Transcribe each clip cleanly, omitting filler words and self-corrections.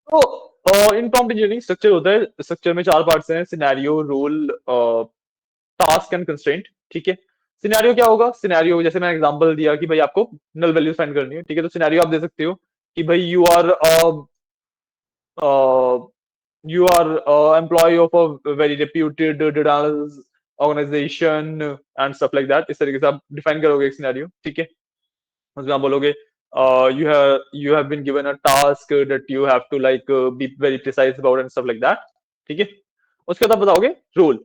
तो इनप्रॉम्प्ट engineering structure होता है, स्ट्रक्चर में चार पार्ट्स हैं: scenario, role, task and constraint. ठीक है। सिनेरियो क्या होगा? सिनेरियो जैसे मैंने एग्जांपल दिया कि भाई आपको नल वैल्यू फाइंड करनी है, ठीक है, तो सिनेरियो आप दे सकते हो कि भाई you are employee of a very reputed data organization and stuff like that। इस तरीके से आप डिफाइन करोगे एक सिनेरियो। ठीक है। उसमें आप बोलोगे you have been given a task that you have to like be very precise about and stuff like that। ठीक है। उसके बाद आप बताओगे रोल।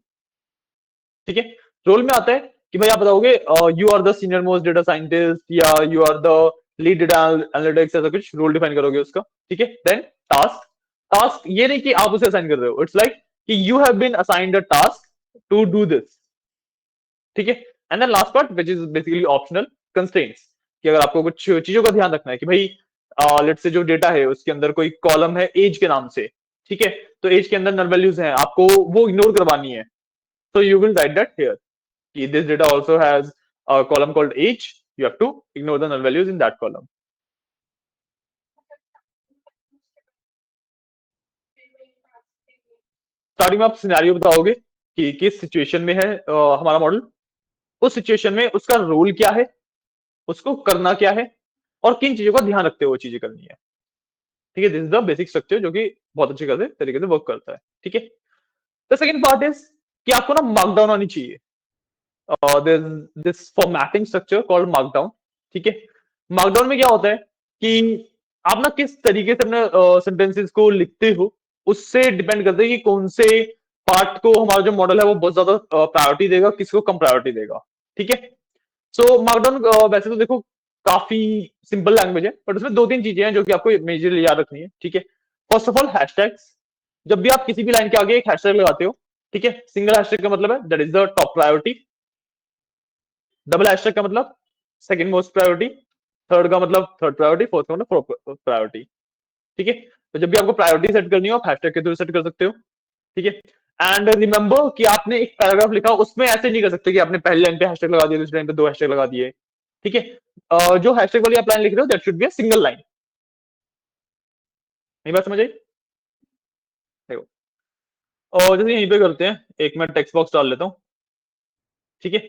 ठीक है। रोल में आता है कि भाई आप बताओगे you are the senior most data scientist या you are the lead data analytics, ऐसा कुछ रोल डिफाइन करोगे उसका। ठीक है। Then task. टास्क ये नहीं कि आप उसे असाइन कर रहे हो, इट्स लाइक कि you have been assigned a task to do this. ठीक है। And then last part which is basically optional, constraints, कि अगर आपको कुछ चीजों का ध्यान रखना है कि भाई लेट्स से जो डेटा है उसके अंदर कोई कॉलम है एज के नाम से। ठीक है। तो एज के अंदर नल वैल्यूज हैं, आपको वो इग्नोर करवानी है। So you will write that here. This data also has a column called age. You have to ignore the null values in that column. Starting में आप सिनेरियो बताओगे कि किस सिचुएशन में है हमारा मॉडल, उस सिचुएशन में उसका रोल क्या है, उसको करना क्या है, और किन चीजों का ध्यान रखते हुए वो चीजें करनी है। ठीक है। This is the basic structure जो कि बहुत अच्छे तरीके से वर्क करता है। ठीक है। द सेकंड पार्ट इज कि आपको ना मार्कडाउन आनी चाहिए। This formatting structure called markdown. ठीक है। मार्कडाउन में क्या होता है कि आप ना किस तरीके से अपने सेंटेंसेस को लिखते हो, उससे डिपेंड करता है कि कौन से पार्ट को हमारा जो मॉडल है वो बहुत ज्यादा प्रायोरिटी देगा, किसको कम प्रायोरिटी देगा। ठीक है। सो मार्कडाउन वैसे तो देखो काफी सिंपल लैंग्वेज है, बट उसमें दो तीन चीजें हैं जो कि आपको मेजरली याद रखनी है। ठीक है। First of all hashtags. जब भी आप किसी भी लाइन के आगे एक हैशटैग लगाते हो, ठीक है, सिंगल हैशटैग का मतलब है that is the top priority, double hashtag का मतलब सेकंड मोस्ट प्रायोरिटी, थर्ड का मतलब थर्ड प्रायोरिटी, फोर्थ का मतलब फोर्थ प्रायोरिटी। ठीक है। तो जब भी आपको प्रायोरिटी सेट करनी हो आप हैशटैग के थ्रू सेट कर सकते हो। ठीक है। एंड रिमेंबर कि आपने एक पैराग्राफ लिखा, उसमें ऐसे नहीं कर सकते कि आपने पहली लाइन पे हैशटैग लगा दिया, दूसरी लाइन पे दो हैशटैग लगा दिए। ठीक है। जो हैशटैग वाली आप लाइन लिख रहे हो that should be a single line. नहीं बात समझ आई? देखो, और जैसे यहीं पे करते हैं, एक मैं टेक्स्ट बॉक्स डाल लेता हूँ। ठीक है।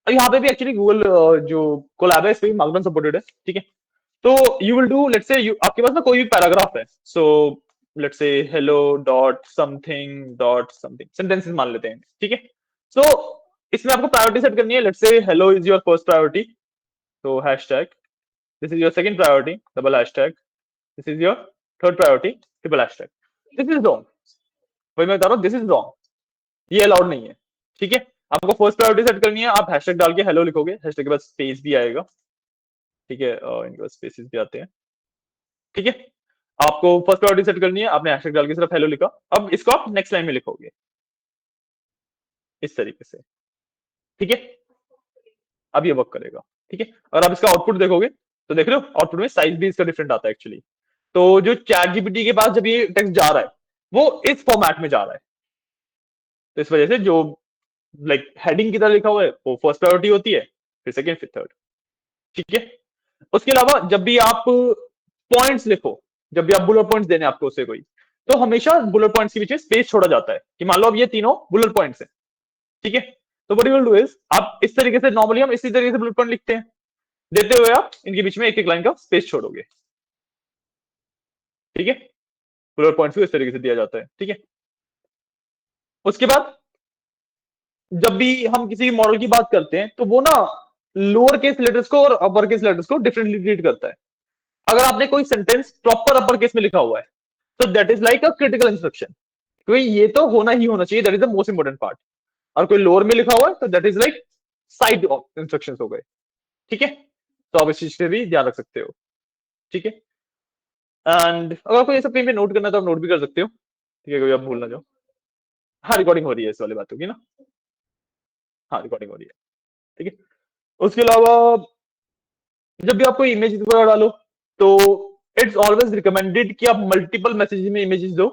और यहाँ पे भी एक्चुअली गूगल जो कोलैब है इस पे भी मार्कडाउन सपोर्टेड है। ठीक है। तो you will do let's say, आपके पास ना कोई भी पैराग्राफ है, so let's say hello dot something sentences मान लेते हैं। ठीक है। सो इसमें आपको प्रायोरिटी सेट करनी है। Let's say hello is your first priority, तो hashtag. This is your second priority, double hashtag. This is your third priority, triple hashtag. This is wrong. वही मैं बता रहा हूँ, दिस इज रॉन्ग, ये अलाउड नहीं है। ठीक है। आपको फर्स्ट प्रायोरिटी सेट करनी है, आप हैशटैग डाल के हेलो लिखोगे, हैशटैग के बाद स्पेस भी आएगा। ठीक है। इनके बाद स्पेसिस भी आते हैं। ठीक है। आपको फर्स्ट प्रायोरिटी सेट करनी है, आपने हैशटैग डाल के सिर्फ हेलो लिखा। अब इसको आप नेक्स्ट लाइन में लिखोगे इस तरीके से। ठीक है। अब ये वर्क करेगा। ठीक है। और आप इसका आउटपुट देखोगे तो देख रहे हो आउटपुट में साइज भी इसका डिफरेंट आता है एक्चुअली। तो जो चैट जीपीटी के पास जब ये टेक्स्ट जा रहा है वो इस फॉर्मेट में जा रहा है, तो इस वजह से जो लाइक हेडिंग की तरह लिखा हुआ है वो फर्स्ट प्रायोरिटी होती है, फिर सेकंड, फिर थर्ड। ठीक है। उसके अलावा जब भी आप पॉइंट्स लिखो, जब भी आप बुलेट पॉइंट्स देने आपको उसे कोई, तो हमेशा बुलेट पॉइंट्स के बीच में स्पेस छोड़ा जाता है कि मान लो अब ये तीनों बुलेट पॉइंट्स हैं। ठीक है। तो what you will do is, आप इस तरीके से नॉर्मली हम इसी तरीके से बुलेट पॉइंट लिखते हैं, देते हुए आप इनके बीच में एक एक लाइन का स्पेस छोड़ोगे। ठीक है। बुलेट पॉइंट्स को इस तरीके से दिया जाता है। ठीक है। उसके बाद जब भी हम किसी मॉडल की बात करते हैं तो वो ना लोअर केस लेटर्स को और अपर केस लेटर्स को डिफरेंटली ट्रीट करता है। अगर आपने कोई सेंटेंस प्रॉपर अपर केस में लिखा हुआ है तो that is like a critical instruction, क्योंकि ये तो होना ही होना चाहिए, that is the most important part. और कोई लोअर में लिखा हुआ है तो that is like side instruction हो गए। ठीक है। तो आप इस चीज से भी ध्यान रख सकते हो। ठीक है। एंड अगर आपको ये सब कहीं पे नोट करना है तो आप नोट भी कर सकते हो। ठीक है, कोई आप भूल ना जाओ। हाँ, रिकॉर्डिंग हो रही है इस वाली बातों की ना। हाँ, रिकॉर्डिंग हो रही है। ठीक है। उसके अलावा जब भी आप कोई इमेज वगैरह डालो तो इट्स ऑलवेज रिकमेंडेड कि आप मल्टीपल मैसेज में इमेजेस दो।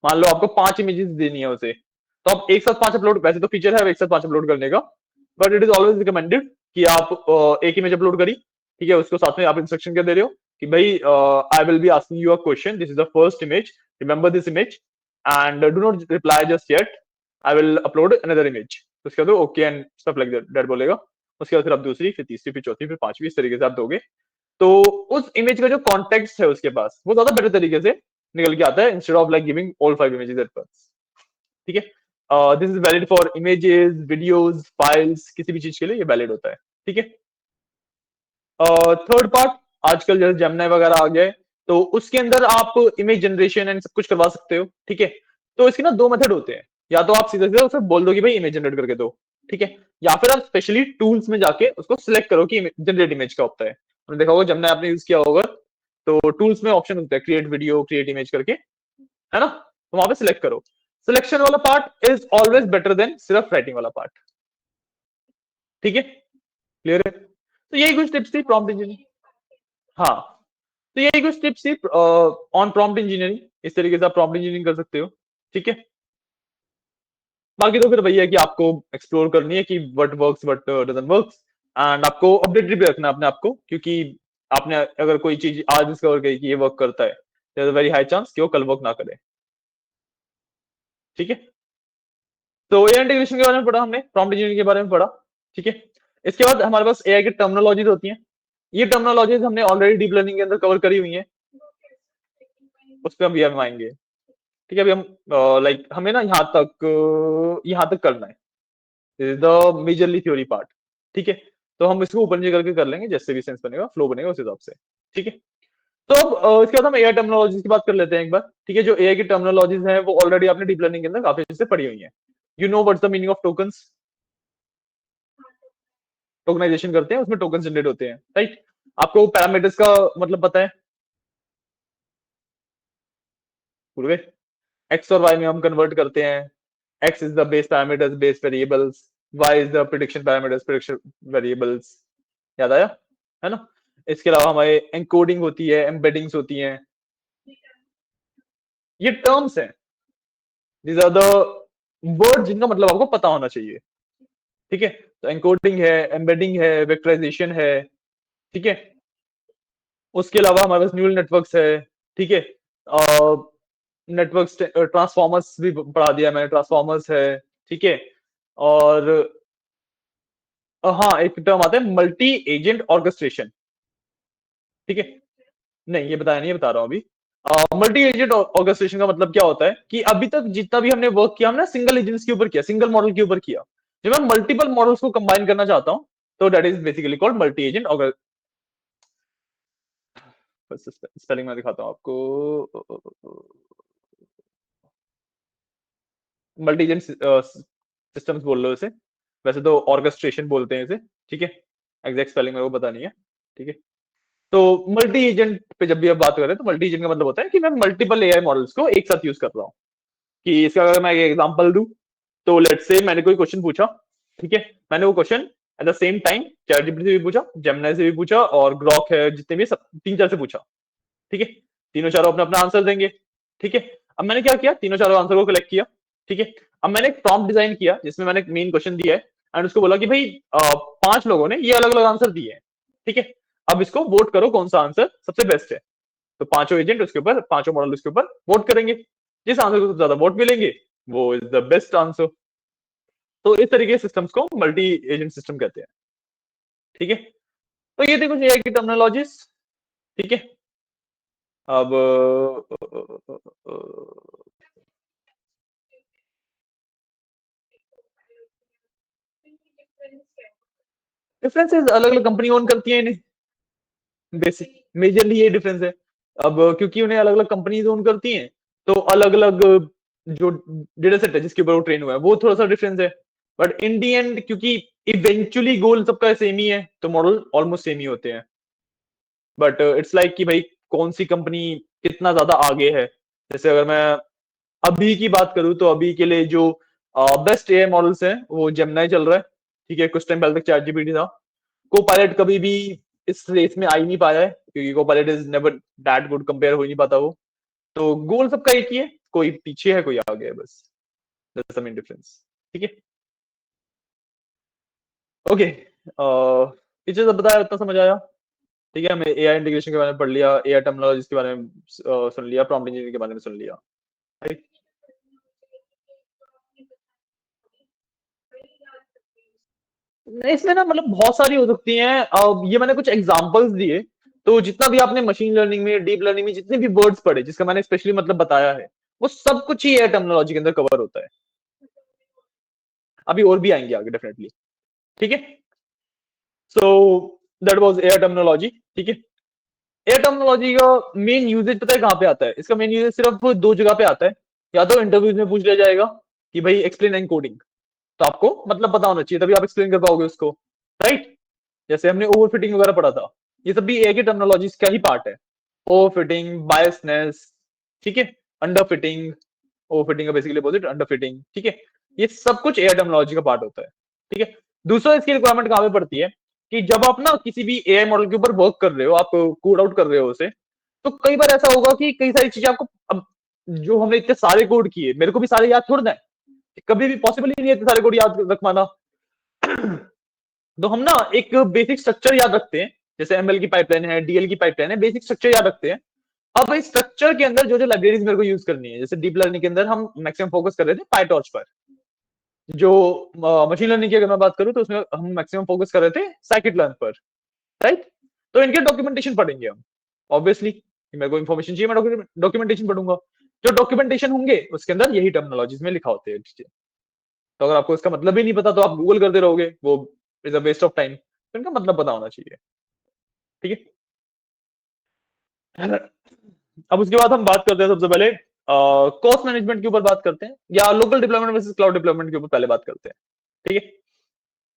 मान लो आपको 5 इमेजेस देनी है उसे, तो आप एक साथ 5 अपलोड, वैसे तो फीचर है एक साथ 5 अपलोड करने का, but it is always recommended कि आप एक इमेज अपलोड करी, ठीक है, उसको साथ में आप इंस्ट्रक्शन क्या दे रहे हो कि भाई I will be asking you a question, this is the first image, remember this image and do not reply just yet, I will upload another image. उसके बाद okay and stuff like that बोलेगा। उसके बाद फिर आप दूसरी, फिर तीसरी, फिर चौथी, फिर पांचवी, इस तरीके से आप दोगे। तो उस इमेज का जो कॉन्टेक्स्ट है उसके पास, वो ज्यादा बेटर तरीके से निकल के आता है, instead of like giving all 5 images at once. ठीक है, this is valid for images, videos, files, किसी भी चीज के लिए ये वैलिड होता है। ठीक है, थर्ड पार्ट, आजकल जैसे जेमिनी वगैरह आ गया है, तो उसके अंदर आप इमेज जनरेशन एंड सब कुछ करवा सकते हो। ठीक है, तो इसके ना दो मेथड होते हैं, या तो आप सीधे सीधे उसे बोल दो कि भाई इमेज जनरेट करके दो। ठीक है, या फिर आप स्पेशली टूल्स में जाके उसको सिलेक्ट करो कि जनरेट इमेज का होता है। आपने देखा होगा जेमिनी आपने यूज किया होगा, तो टूल्स में ऑप्शन होता है क्रिएट वीडियो, क्रिएट इमेज करके, है ना, तो वहां पे सिलेक्ट करो। सिलेक्शन वाला part is always better than सिर्फ राइटिंग वाला पार्ट। ठीक है, क्लियर है? तो यही कुछ टिप्स थी प्रॉम्प्ट इंजीनियरिंग। हाँ, तो यही कुछ टिप्स थी ऑन प्रॉम्प्ट इंजीनियरिंग। इस तरीके से आप प्रॉम्प्ट इंजीनियरिंग कर सकते हो। ठीक है, बाकी तो फिर भैया कि आपको एक्सप्लोर करनी है कि what works what doesn't works, and आपको अपडेटेड भी रखना है अपने आप को, क्योंकि आपने अगर कोई चीज आज डिस्कवर की कि ये वर्क करता है, there is a very high chance कि वो कल वर्क ना करे। ठीक है, तो एआई इंटीग्रेशन के बारे में पढ़ा हमने, प्रॉम्प्ट इंजीनियरिंग के बारे में पढ़ा। ठीक है, इसके बाद हमारे पास एआई की टर्मिनोलॉजीज होती हैं। ये टर्मिनोलॉजीज हमने ऑलरेडी डीप लर्निंग के अंदर कवर करी हुई है, उस पर अभी हम आएंगे। ठीक है, अभी हम लाइक हमें ना यहाँ तक करना है, this is the majorly theory part. ठीक है, तो हम इसको ऊपर नीचे करके कर लेंगे, जैसे भी सेंस बनेगा, फ्लो बनेगा उस हिसाब से। ठीक है, तो अब इसके बाद हम एआई टर्मिनोलॉजीज की बात कर लेते हैं एक बार। ठीक है, जो एआई की टर्मिनोलॉजीज हैं वो ऑलरेडी आपने डीप लर्निंग के अंदर काफी अच्छे से पढ़ी हुई है। You know what's the meaning of tokens? Tokenization करते हैं, उसमें टोकन जनरेट होते हैं, राइट? आपको पैरामीटर्स का मतलब पता है पूरे? एक्स और वाई में हम कन्वर्ट करते हैं। X is the base parameters, base variables, Y is the prediction parameters, prediction variables. याद आया, है ना? इसके अलावा हमारे एनकोडिंग होती है, एम्बेडिंग्स होती हैं। ये टर्म्स हैं, दीज आर द वर्ड जिनका मतलब आपको पता होना चाहिए। ठीक है, तो एनकोडिंग है, एम्बेडिंग है, वेक्टराइजेशन है। ठीक है, उसके अलावा हमारे पास न्यूरल नेटवर्क्स है। ठीक है, नेटवर्क ट्रांसफॉर्मर्स भी पढ़ा दिया मैंने, ट्रांसफॉर्मर्स है। ठीक है, और हाँ, एक टर्म आता है मल्टी एजेंट ऑर्केस्ट्रेशन। ठीक है, नहीं ये बताया नहीं, ये बता रहा हूँ अभी। मल्टी एजेंट ऑर्केस्ट्रेशन का मतलब क्या होता है कि अभी तक जितना भी हमने वर्क किया, हमने सिंगल एजेंट्स के ऊपर किया, सिंगल मॉडल के ऊपर किया। जब मैं मल्टीपल मॉडल्स को कंबाइन करना चाहता हूँ, तो that is basically called multi agent. Spelling में दिखाता हूँ आपको, मल्टी एजेंट सिस्टम्स बोल लो इसे, वैसे तो ऑर्केस्ट्रेशन बोलते हैं इसे। ठीक है, एग्जैक्ट स्पेलिंग मेरे को पता नहीं है। ठीक है, तो मल्टी एजेंट पे जब भी आप बात करें, तो मल्टी एजेंट का मतलब होता है कि मैं मल्टीपल एआई मॉडल्स को एक साथ यूज कर रहा हूँ। कि इसका अगर मैं एक एग्जांपल दूं, तो लेट्स से मैंने कोई क्वेश्चन पूछा। ठीक है, मैंने वो question at the same time chat GPT से भी पूछा, जेमिनी से भी पूछा, और ग्रॉक है जितने भी, सब तीन चार से पूछा। ठीक है, तीनों चारों अपना अपना आंसर देंगे। ठीक है, अब मैंने क्या किया, तीनों चारों आंसर को कलेक्ट किया। ठीक है, अब मैंने एक प्रॉम्प्ट डिजाइन किया जिसमें मैंने मेन क्वेश्चन दिया है, एंड उसको बोला कि भाई पांच लोगों ने ये अलग अलग आंसर दिए हैं। ठीक है, अब इसको वोट करो कौन सा आंसर सबसे बेस्ट है। तो पांचों एजेंट उसके ऊपर, पांचों मॉडल उसके ऊपर वोट करेंगे। जिस आंसर को सबसे ज्यादा वोट मिलेंगे, वो इज द बेस्ट आंसर। तो इस तरीके के सिस्टम्स को मल्टी एजेंट सिस्टम कहते हैं। ठीक है, तो ये थी कुछ एआई की टर्मिनोलॉजीज। ठीक है, अब डिफरेंसेस अलग अलग कंपनी ओन करती है इन्हें, बेसिक मेजरली ये डिफरेंस है। अब क्योंकि उन्हें अलग अलग कंपनीज ओन करती हैं, तो अलग अलग जो डेटा सेट है जिसके ऊपर वो ट्रेन हुआ है, वो थोड़ा सा डिफरेंस है। बट इन दी एंड, क्योंकि इवेंचुअली गोल सबका सेम ही है, तो मॉडल ऑलमोस्ट सेम ही होते हैं। बट इट्स लाइक कि भाई कौन सी कंपनी कितना ज्यादा आगे है। जैसे अगर मैं अभी की बात करूं, तो अभी के लिए जो बेस्ट एआई मॉडल्स हैं वो जेमिनी चल रहा है। ठीक है, कुछ टाइम पहले तक चैट जीपीटी था। कोपायलट कभी भी इस रेस में आ ही नहीं पाया है, क्योंकि Copilot is never that good, compare हो ही नहीं पाता वो। तो गोल सबका एक ही है, कोई पीछे है कोई आगे है, बस दैट्स द मेन डिफरेंस। ठीक है, ओके, ये चीज बताया, इतना समझ आया? ठीक है, हमने एआई इंटीग्रेशन के बारे में पढ़ लिया, एआई टर्मिनोलॉजीज के बारे में सुन लिया, प्रॉम्प्ट इंजीनियरिंग के बारे में सुन लिया, राइट। इसमें ना मतलब बहुत सारी हो सकती हैं। ये मैंने कुछ एग्जांपल्स दिए, तो जितना भी आपने मशीन लर्निंग में, डीप लर्निंग में जितने भी वर्ड्स पढ़े जिसका मैंने स्पेशली मतलब बताया है, वो सब कुछ ही एआई टर्मिनोलॉजी के अंदर कवर होता है। अभी और भी आएंगे आगे डेफिनेटली। ठीक है, so that was AI terminology. ठीक है, एआई टर्मिनोलॉजी का मेन यूजेज पता है कहाँ पे आता है? इसका मेन यूजेज सिर्फ दो जगह पे आता है। या तो इंटरव्यूज में पूछ लिया जाएगा कि भाई एक्सप्लेन एनकोडिंग, तो आपको मतलब पता होना चाहिए, तभी आप एक्सप्लेन कर पाओगे उसको, राइट। जैसे हमने ओवरफिटिंग वगैरह पढ़ा था, ये सब भी एआई की टर्मिनोलॉजीज का ही पार्ट है। ओवरफिटिंग, बायसनेस, ठीक है, अंडरफिटिंग, ओवरफिटिंग का बेसिकली अपोजिट अंडरफिटिंग, ठीक है। ये सब कुछ एआई टर्मिनोलॉजी का पार्ट होता है। ठीक है, दूसरा इसकी रिक्वायरमेंट कहां पे पड़ती है कि जब आप ना किसी भी एआई मॉडल के ऊपर वर्क कर रहे हो, आप कोड आउट कर रहे हो उसे, तो कई बार ऐसा होगा कि कई सारी चीजें आपको, अब जो हमने इतने सारे कोड किए, मेरे को भी सारे याद थोड़ना है, कभी भी पॉसिबल ही नहीं है इतने सारे कोड याद रख पाना। तो हम ना एक बेसिक स्ट्रक्चर याद रखते हैं, जैसे एमएल की पाइपलाइन है, डीएल की पाइपलाइन है, बेसिक स्ट्रक्चर याद रखते हैं। अब इस स्ट्रक्चर के अंदर जो जो लाइब्रेरीज मेरे को यूज करनी है, जैसे डीप लर्निंग के अंदर हम मैक्सिमम फोकस कर रहे थे पाइटॉर्च पर, जो मशीन लर्निंग की अगर मैं बात करूं तो उसमें हम मैक्सिमम फोकस कर रहे थे साइकिट लर्न पर, राइट। तो इनके डॉक्यूमेंटेशन पढ़ेंगे हम, ऑब्वियसली मेरे को इन्फॉर्मेशन चाहिए, मैं डॉक्यूमेंटेशन पढ़ूंगा। जो डॉक्यूमेंटेशन होंगे उसके अंदर यही टर्मिनोलॉजीज में लिखा होते हैं चीजें। तो अगर आपको इसका मतलब ही नहीं पता तो आप गूगल करते रहोगे, वो is a waste of time. तो इनका मतलब पता होना चाहिए, ठीक है। अब उसके बाद हम बात करते हैं सबसे पहले कॉस्ट मैनेजमेंट के ऊपर बात करते हैं, या local deployment versus cloud deployment के ऊपर पहले बात करते हैं, ठीक है।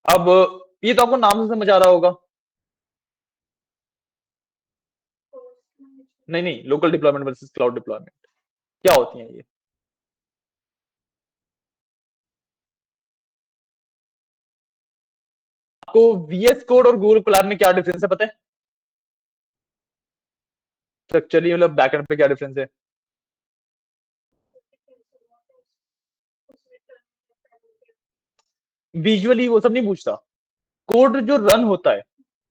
अब ये तो आपको नाम से समझ आ रहा होगा। नहीं नहीं, local deployment versus cloud deployment क्या होती है ये? आपको वीएस कोड और गूगल कोलैब में क्या डिफरेंस है पता है? स्ट्रक्चरली मतलब बैकएंड पे क्या डिफरेंस है? विजुअली वो सब नहीं पूछता, कोड जो रन होता है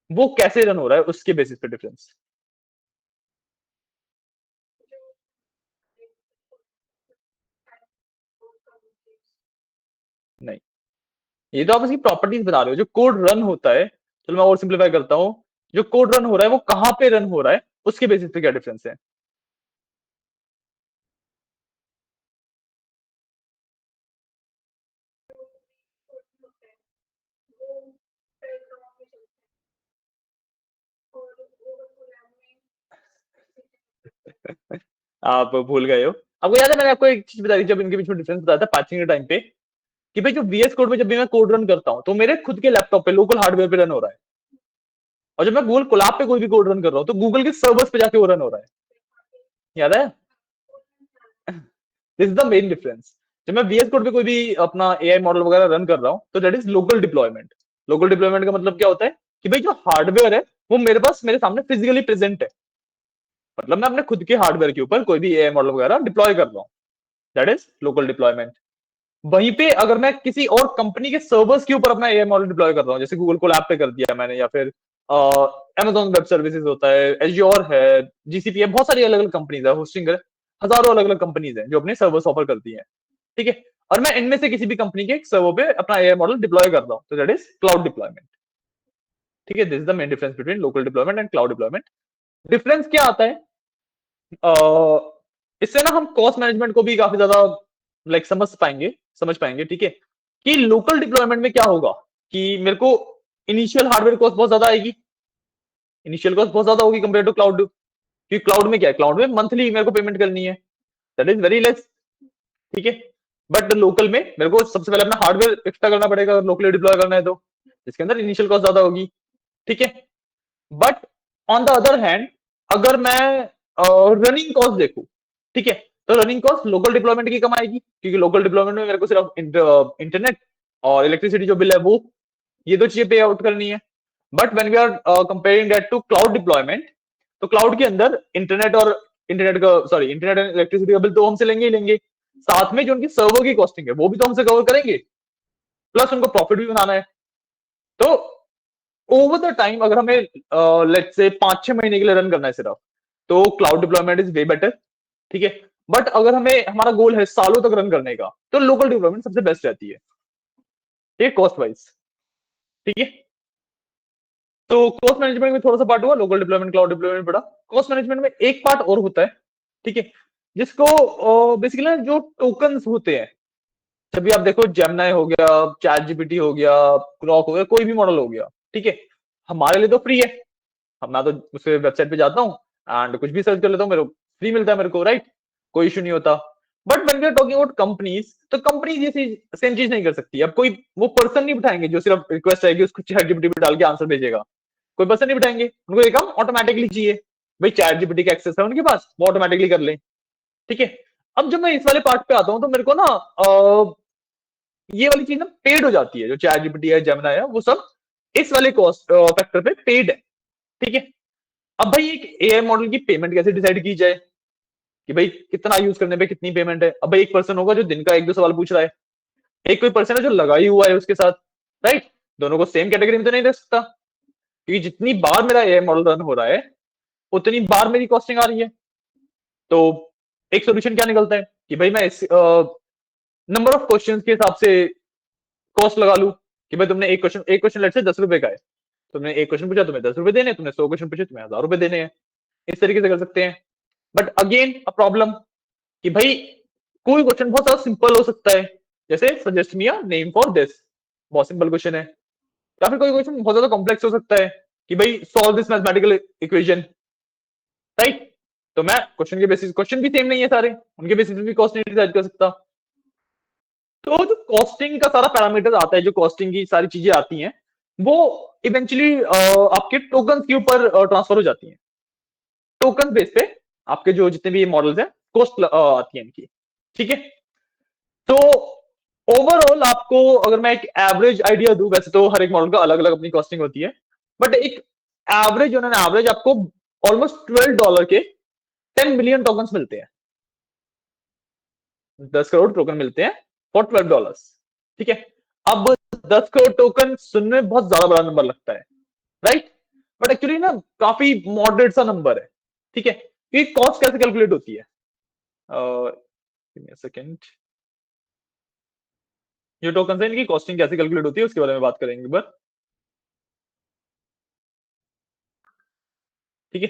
वो कैसे रन हो रहा है उसके बेसिस पे डिफरेंस। नहीं, ये तो आप इसकी प्रॉपर्टीज बता रहे हो। जो कोड रन होता है, चलो मैं और सिंप्लीफाई करता हूँ, जो कोड रन हो रहा है वो कहां पे रन हो रहा है उसके बेसिस पे क्या डिफरेंस है। आप भूल गए हो। आपको याद है मैंने आपको एक चीज बताई थी जब इनके बीच में डिफरेंस बताया था पैचिंग के टाइम पे, कि भाई जो वीएस कोड में जब भी मैं कोड रन करता हूँ तो मेरे खुद के लैपटॉप पे लोकल हार्डवेयर पे रन हो रहा है, और जब मैं गूगल कोलैब पे कोई भी कोड रन कर रहा हूँ तो गूगल के सर्वर्स पे जाके वो रन हो रहा है। याद है? This is the main difference. जब मैं वीएस कोड पे कोई भी अपना एआई मॉडल वगैरह रन कर रहा हूँ तो that is local deployment. Local deployment का मतलब क्या होता है कि भाई जो हार्डवेयर है वो मेरे पास, मेरे सामने फिजिकली प्रेजेंट है, मतलब मैं अपने खुद के हार्डवेयर के ऊपर कोई भी एआई मॉडल वगैरह डिप्लॉय कर रहा हूँ, दैट इज लोकल डिप्लॉयमेंट। वहीं पे अगर मैं किसी और कंपनी के सर्वर्स के ऊपर अपना एआई मॉडल डिप्लॉय कर रहा हूँ, जैसे गूगल को लैब पे कर दिया मैंने, या फिर अमेजोन वेब सर्विसेज होता है, एज्योर है, जीसीपी है, बहुत सारी अलग अलग कंपनीज है, होस्टिंग है, हजारों अलग अलग कंपनीज है जो अपने सर्वर्स ऑफर करती है, ठीक है। और मैं इनमें से किसी भी कंपनी के सर्वर पे अपना एआई मॉडल डिप्लॉय कर रहा हूँ, तो दैट इज क्लाउड डिप्लॉयमेंट, ठीक है। This is the main difference between local deployment and cloud deployment. Difference क्या आता है? इससे ना हम कॉस्ट मैनेजमेंट को भी काफी ज्यादा लाइक समझ पाएंगे, ठीक है। कि लोकल डिप्लॉयमेंट में क्या होगा कि मेरे को इनिशियल हार्डवेयर कॉस्ट बहुत ज्यादा आएगी, इनिशियल कॉस्ट बहुत ज्यादा होगी कंपेयर टू क्लाउड। क्योंकि क्लाउड में क्या है, क्लाउड में मंथली मेरे को पेमेंट करनी है, दैट इज वेरी लेस, ठीक है। बट लोकल में मेरे को सबसे पहले अपना हार्डवेयर एक्स्ट्रा करना पड़ेगा अगर लोकली डिप्लॉय करना है तो, इसके अंदर इनिशियल कॉस्ट ज्यादा होगी, ठीक है। But on the other hand, अगर मैं रनिंग कॉस्ट देखूं, ठीक है, तो रनिंग कॉस्ट लोकल डिप्लॉयमेंट की कम आएगी, क्योंकि लोकल डिप्लॉयमेंट में मेरे को सिर्फ इंटरनेट और इलेक्ट्रिसिटी जो बिल है वो, ये दो चीजें पे आउट करनी है। But when we are comparing that to cloud deployment, तो क्लाउड के अंदर इंटरनेट एंड इलेक्ट्रिसिटी का बिल तो हमसे लेंगे ही लेंगे, साथ में जो उनकी सर्वर की कॉस्टिंग है वो भी तो हमसे कवर करेंगे, प्लस उनको प्रॉफिट भी बनाना है। तो ओवर द टाइम अगर हमें लेट्स से 5-6 महीने के लिए रन करना है सिर्फ, तो cloud deployment is way better, ठीक है। बट अगर हमें हमारा गोल है सालों तक रन करने का, तो लोकल डिप्लॉयमेंट सबसे बेस्ट रहती है, ठीक है, कॉस्ट वाइज, ठीक है। तो कॉस्ट मैनेजमेंट में थोड़ा सा पार्ट हुआ, लोकल डिप्लॉयमेंट क्लाउड डिप्लॉयमेंट पड़ा। कॉस्ट मैनेजमेंट में एक पार्ट और होता है, ठीक है, जिसको बेसिकली जो टोकन्स होते हैं, जब भी आप देखो जेमिनाई हो गया, चैट जीपीटी हो गया, ग्रॉक हो गया, कोई भी मॉडल हो गया, ठीक है, हमारे लिए तो फ्री है, हम मैं तो उसके वेबसाइट पे जाता हूँ एंड कुछ भी सर्च कर लेता हूँ, मेरे फ्री मिलता है मेरे को, राइट, कोई इशू नहीं होता। But when we are talking about companies, तो कंपनीज ये सेम चीज नहीं कर सकती। अब कोई वो पर्सन नहीं बिठाएंगे जो सिर्फ रिक्वेस्ट आएगी उसको चैट जीपीटी पे डाल के आंसर भेजेगा, कोई पर्सन नहीं बिठाएंगे, उनको ये काम ऑटोमेटिकली चाहिए, भाई चैट जीपीटी का एक्सेस है उनके पास, वो ऑटोमेटिकली कर ले, ठीक है। अब जब मैं इस वाले पार्ट पे आता हूँ, तो मेरे को ना ये वाली चीज ना पेड हो जाती है, जो चैट जीपीटी है, जेमिनी है, वो सब इस वाले कॉस्ट फैक्टर पे पेड है, ठीक है। अब भाई एक एआई मॉडल की पेमेंट कैसे डिसाइड की जाए, कि भाई कितना यूज करने पे कितनी पेमेंट है। अब भाई एक पर्सन होगा जो दिन का 1-2 सवाल पूछ रहा है, एक कोई पर्सन है जो लगा ही हुआ है उसके साथ, राइट, दोनों को सेम कैटेगरी में तो नहीं दे सकता, क्योंकि जितनी बार मेरा एआई मॉडल रन हो रहा है, उतनी बार मेरी कॉस्टिंग आ रही है। तो एक सोल्यूशन क्या निकलता है कि भाई मैं इस नंबर ऑफ क्वेश्चन के हिसाब से कॉस्ट लगा लू, कि भाई तुमने एक क्वेश्चन लेट से 10 रुपए का है, तुमने एक क्वेश्चन पूछा, तुम्हें 10 रुपए देने, तुमने 100 क्वेश्चन पूछे, तुम्हें 1000 रुपए देने हैं। इस तरीके से कर सकते हैं। बट अगेन अ प्रॉब्लम, कि भाई कोई क्वेश्चन बहुत ज्यादा सिंपल हो सकता है, जैसे suggest me a name for this, बहुत सिंपल क्वेश्चन है। या फिर कोई क्वेश्चन बहुत ज्यादा कॉम्प्लेक्स हो सकता है, कि भाई solve this mathematical equation, right. तो मैं क्वेश्चन के बेसिस, क्वेश्चन भी सेम नहीं है सारे, उनके बेसिस पे भी कॉस्ट नहीं डिसाइड कर सकता। तो जो कॉस्टिंग का सारा पैरामीटर आता है, जो कॉस्टिंग की सारी चीजें आती हैं, वो इवेंचुअली आपके टोकन के ऊपर ट्रांसफर हो जाती हैं। टोकन बेस पे आपके जो जितने भी मॉडल्स हैं, कॉस्ट आती है इनकी, ठीक है। तो ओवरऑल आपको अगर मैं एक एवरेज आइडिया दूं, वैसे तो हर एक मॉडल का अलग अलग अपनी कॉस्टिंग होती है, बट एक एवरेज उन्होंने एवरेज आपको ऑलमोस्ट $12 के 10 मिलियन टोकन मिलते हैं, 10 करोड़ टोकन मिलते हैं फॉर $12, ठीक है। अब 10 करोड़ टोकन सुनने में बहुत ज्यादा बड़ा नंबर लगता है, राइट, बट एक्चुअली ना काफी मॉडरेट सा नंबर है, ठीक है। ये कॉस्ट कैसे कैलकुलेट होती है, सेकेंड, ये टोकन है इनकी कॉस्टिंग कैसे कैलकुलेट होती है उसके बारे में बात करेंगे एक बार, ठीक है।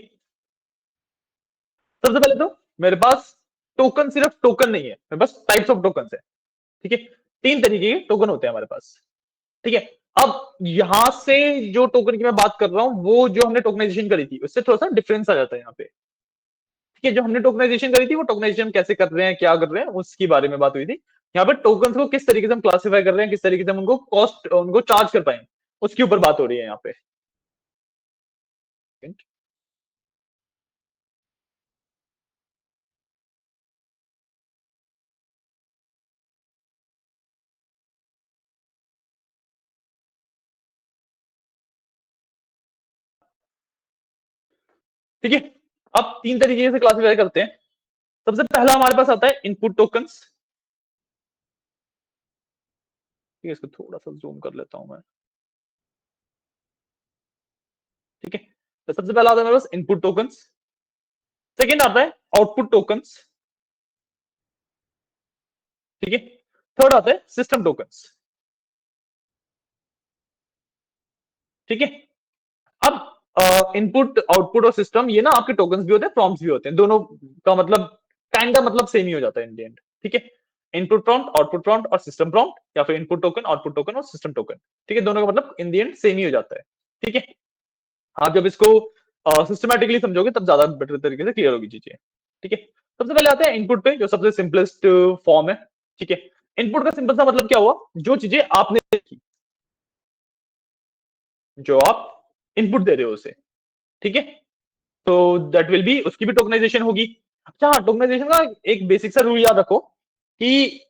सबसे पहले तो मेरे पास टोकन सिर्फ टोकन नहीं है, मेरे पास टाइप्स ऑफ टोकन है, ठीक है। 3 तरीके के टोकन होते हैं हमारे पास, ठीक है। अब यहां से जो टोकन की मैं बात कर रहा हूं, वो जो हमने टोकनाइजेशन करी थी उससे थोड़ा सा डिफरेंस आ जाता है यहाँ पे, ठीक है। जो हमने टोकनाइजेशन करी थी, वो टोकनाइजेशन कैसे कर रहे हैं, क्या कर रहे हैं, उसके बारे में बात हुई थी। यहाँ पे टोकन को किस तरीके से हम क्लासीफाई कर रहे हैं, किस तरीके से हम उनको कॉस्ट उनको चार्ज कर पाए, उसके ऊपर बात हो रही है यहाँ पे, ठीक है। अब 3 तरीके से क्लासीफाई करते हैं। सबसे पहला हमारे पास आता है इनपुट टोकन्स, ठीक है, इसको थोड़ा सा जूम कर लेता हूं मैं, ठीक है। तो सबसे पहला आता है मेरे पास इनपुट टोकन्स, सेकेंड आता है आउटपुट टोकन्स, ठीक है, थर्ड आता है सिस्टम टोकन्स, ठीक है। अब इनपुट आउटपुट और सिस्टम, ये ना आपके टोकन्स भी होते हैं, प्रॉम्प्ट्स भी होते हैं, दोनों का मतलब काइंड का मतलब सेम ही हो जाता है इन द एंड, ठीक है। इनपुट प्रॉम्प्ट, आउटपुट प्रॉम्प्ट और सिस्टम प्रॉम्प्ट, या फिर इनपुट टोकन, आउटपुट टोकन और सिस्टम टोकन, ठीक है, दोनों का मतलब इन द एंड सेम ही हो जाता है, ठीक है। आप जब इसको सिस्टमैटिकली समझोगे तब ज्यादा बेटर तरीके से क्लियर होगी चीजें, ठीक है। सबसे पहले आते हैं इनपुट पे, जो सबसे सिंपलेस्ट फॉर्म है, ठीक है। इनपुट का सिंपल सा मतलब क्या हुआ, जो चीजें आपने देखी, जो आप इनपुट दे रहे हो उसे, ठीक है। तो दैट विल बी, उसकी भी टोकनाइजेशन होगी। अच्छा हाँ, टोकनाइजेशन का एक बेसिक सा रूल याद रखो कि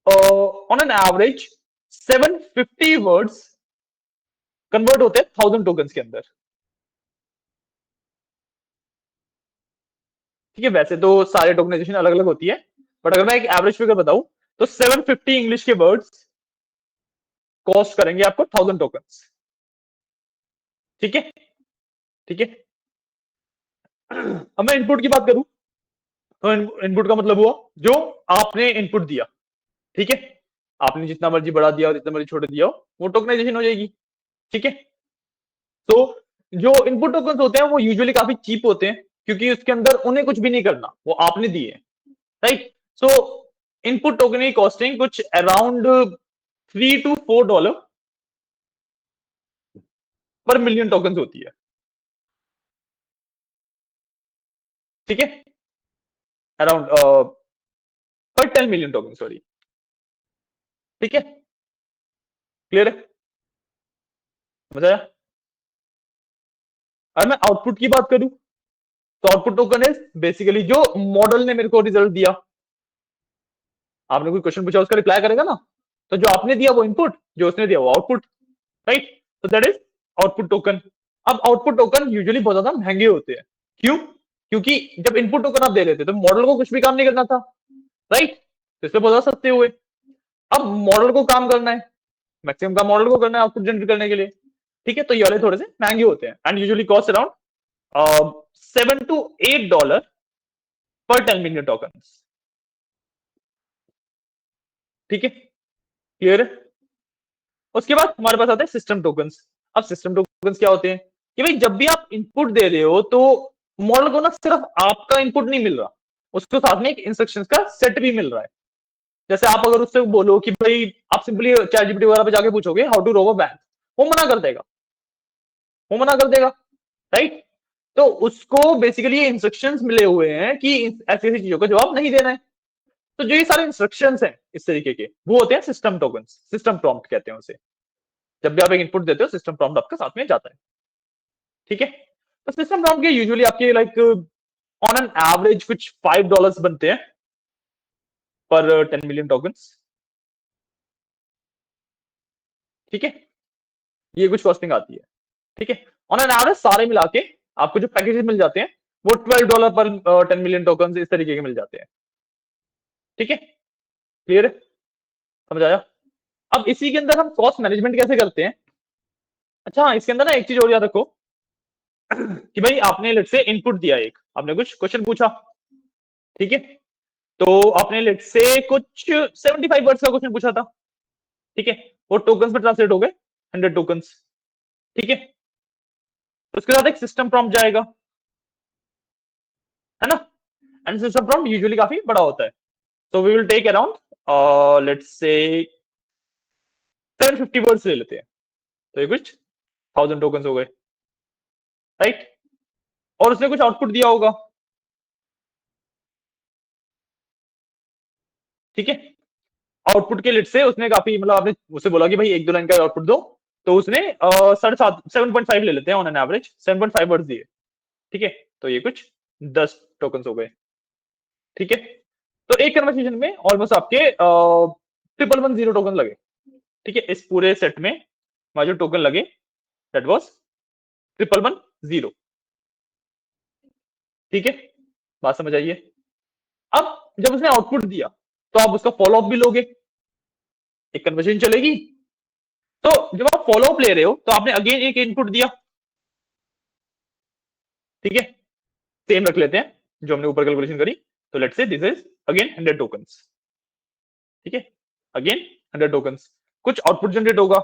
on an average 750 words convert होते हैं 1000 टोकन्स के अंदर, ठीक है। वैसे तो सारे टोकनाइजेशन अलग अलग होती है, बट अगर मैं एक एवरेज फिगर बताऊं, तो 750 इंग्लिश के वर्ड्स कॉस्ट करेंगे आपको 1000 टोकन्स, ठीक है, ठीक है। अब मैं इनपुट की बात करूं, तो इनपुट का मतलब हुआ जो आपने इनपुट दिया, ठीक है। आपने जितना मर्जी बड़ा दिया और जितना मर्जी छोटा दिया हो, वो टोकनाइजेशन हो जाएगी, ठीक है। तो जो इनपुट टोकन होते हैं वो यूजुअली काफी चीप होते हैं, क्योंकि उसके अंदर उन्हें कुछ भी नहीं करना, वो आपने दिए, राइट। सो इनपुट टोकन की कॉस्टिंग कुछ अराउंड $3 to $4 पर मिलियन टोकन होती है, ठीक है। अराउंड पर 10 मिलियन टोकन, सॉरी, ठीक है। क्लियर है, समझ आया। अगर मैं आउटपुट की बात करूं, तो आउटपुट टोकन इज बेसिकली जो मॉडल ने मेरे को रिजल्ट दिया, आपने कोई क्वेश्चन पूछा उसका रिप्लाई करेगा ना, तो जो आपने दिया वो इनपुट, जो उसने दिया वो आउटपुट, राइट। तो दैट इज आउटपुट टोकन। अब आउटपुट टोकन यूजुअली बहुत ज्यादा महंगे होते हैं, क्यों? क्योंकि जब इनपुट टोकन आप दे रहे थे तो मॉडल को कुछ भी काम नहीं करना था, राइट। तो इसलिए बहुत ज्यादा सस्ते हुए। अब मॉडल को काम करना है, मैक्सिमम काम मॉडल को करना है आउटपुट जनरेट करने के लिए, ठीक है। तो ये वाले थोड़े से महंगे होते हैं and usually cost around $7 to $8 पर 10 मिलियन टोकन, ठीक है। क्लियर है। उसके बाद हमारे पास आते हैं सिस्टम टोकन्स। अब सिस्टम टोकन्स क्या होते हैं कि भाई जब भी आप इनपुट दे रहे हो तो मॉडल को ना सिर्फ आपका इनपुट नहीं मिल रहा, उसको साथ में एक इंस्ट्रक्शंस का सेट भी मिल रहा है। जैसे आप अगर उससे बोलो कि भाई आप सिंपली चैट जीपीटी वगैरह पे जाके पूछोगे हाउ टू रोब अ बैंक, वो मना कर देगा, वो मना कर देगा, राइट। तो उसको बेसिकली ये इंस्ट्रक्शंस मिले हुए हैं कि ऐसी ऐसी चीजों का जवाब नहीं देना है। तो जो ये सारे इंस्ट्रक्शंस हैं इस तरीके के, वो होते हैं सिस्टम टोकन्स, सिस्टम प्रॉम्प्ट कहते हैं उसे। जब भी आप एक इनपुट देते हो सिस्टम प्रॉम्प्ट आपके साथ में जाता है, ठीक है। तो सिस्टम प्रॉम्प्ट के यूजुअली आपके लाइक ऑन एन एवरेज कुछ $5 बनते हैं पर 10 मिलियन टोकन्स, ठीक है। ये कुछ कॉस्टिंग आती है, ठीक है। ऑन एन एवरेज सारे मिला के आपको जो पैकेजेस मिल जाते हैं वो $12 पर 10 मिलियन टोकन इस तरीके के मिल जाते हैं, ठीक है। क्लियर है, समझ आया। अब इसी के अंदर हम कॉस्ट मैनेजमेंट कैसे करते हैं। अच्छा हाँ, इसके अंदर ना एक चीज और याद रखो कि भाई आपने लेट से इनपुट दिया, एक आपने कुछ क्वेश्चन पूछा, ठीक है। तो आपने लेट से कुछ 75 वर्ड्स का क्वेश्चन पूछा था, ठीक है। वो टोकन्स में ट्रांसलेट हो गए 100 टोकन्स, ठीक है। तो उसके साथ एक सिस्टम प्रॉम्प्ट जाएगा, है ना। एंड सिस्टम प्रॉम्प्ट यूजुअली काफी बड़ा होता है। So we will take around let's say 750 words ले लेते हैं, तो ये कुछ 1000 टोकन्स हो गए, राइट। और उसने कुछ आउटपुट दिया होगा, ठीक है। आउटपुट के लिट से उसने काफी मतलब आपने उसे बोला कि भाई एक दो लाइन का आउटपुट दो, तो उसने 7.5 7.5 ले लेते हैं ऑन एन एवरेज 7.5 वर्ड्स दिए, ठीक है। तो ये कुछ 10 टोकन्स हो गए, ठीक है। तो एक कन्वर्सेशन में ऑलमोस्ट आपके 1110 टोकन लगे, ठीक है। इस पूरे सेट में हमारे जो टोकन लगे दैट वाज 1110, ठीक है। बात समझ आइए। अब जब उसने आउटपुट दिया तो आप उसका फॉलो अप भी लोगे, एक कन्वर्सेशन चलेगी। तो जब आप फॉलो अप ले रहे हो तो आपने अगेन एक इनपुट दिया, ठीक है। सेम रख लेते हैं जो हमने ऊपर कैलकुलेशन करी। तो let's say this is again 100 tokens, ठीक है। अगेन 100 टोकन्स, कुछ आउटपुट जनरेट होगा,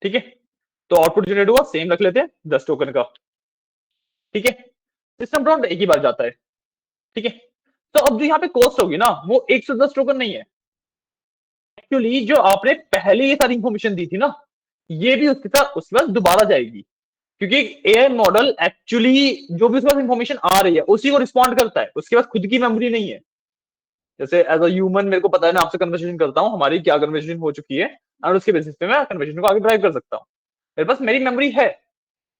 ठीक है। तो आउटपुट जनरेट हुआ, सेम रख लेते हैं 10 टोकन का, ठीक है। सिस्टम प्रॉम्प्ट एक ही बार जाता है, ठीक है। तो अब जो यहाँ पे कॉस्ट होगी ना वो 110 टोकन नहीं है, एक्चुअली जो आपने पहले ये सारी इंफॉर्मेशन दी थी ना, ये भी उसके साथ उसके बाद दोबारा जाएगी, क्योंकि एआई मॉडल एक्चुअली जो भी उसके पास इंफॉर्मेशन आ रही है उसी को रिस्पॉन्ड करता है, उसके पास खुद की मेमोरी नहीं है। जैसे एज अ ह्यूमन मेरे को पता है, मैं आपसे कन्वर्सेशन करता हूँ, हमारी क्या कन्वर्सेशन हो चुकी है, और उसके बेसिस पे मैं कन्वर्सेशन को आगे ड्राइव कर सकता हूँ, मेरे पास मेरी मेमोरी है,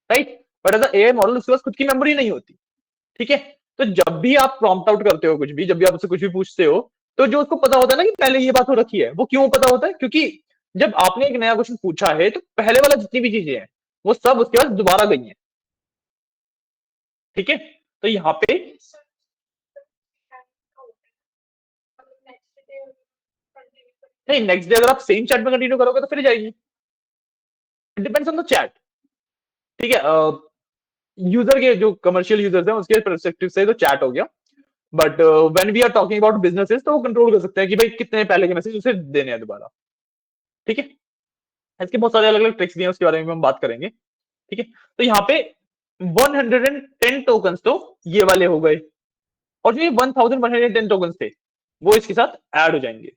right. But as AI model उसके पास खुद की मेमोरी नहीं होती, ठीक है। तो जब भी आप प्रॉम्प्ट आउट करते हो कुछ भी, जब भी आप उससे कुछ भी पूछते हो, तो जो उसको पता होता है ना कि पहले ये बात हो रखी है, वो क्यों पता होता है, क्योंकि जब आपने एक नया क्वेश्चन पूछा है तो पहले वाला जितनी भी चीजें हैं वो सब उसके पास दोबारा गई हैं, ठीक है। तो यहाँ पे नहीं, नेक्स्ट डे अगर आप सेम चैट में कंटिन्यू करोगे तो फिर जाएगी, it depends on the chat. ठीक है, यूजर के जो कमर्शियल यूजर्स हैं उसके परस्पेक्टिव से तो चैट हो गया, but when we are talking about businesses तो वो कंट्रोल कर सकते हैं कि भाई कितने पहले के मैसेज उसे देने हैं दोबारा। ठीक है, इसके बहुत सारे अलग अलग ट्रिक्स भी हैं, उसके बारे में हम बात करेंगे। ठीक है, तो यहाँ पे 110 टोकन्स तो ये वाले हो गए, और जो ये 1110 टोकन्स थे वो इसके साथ ऐड हो जाएंगे।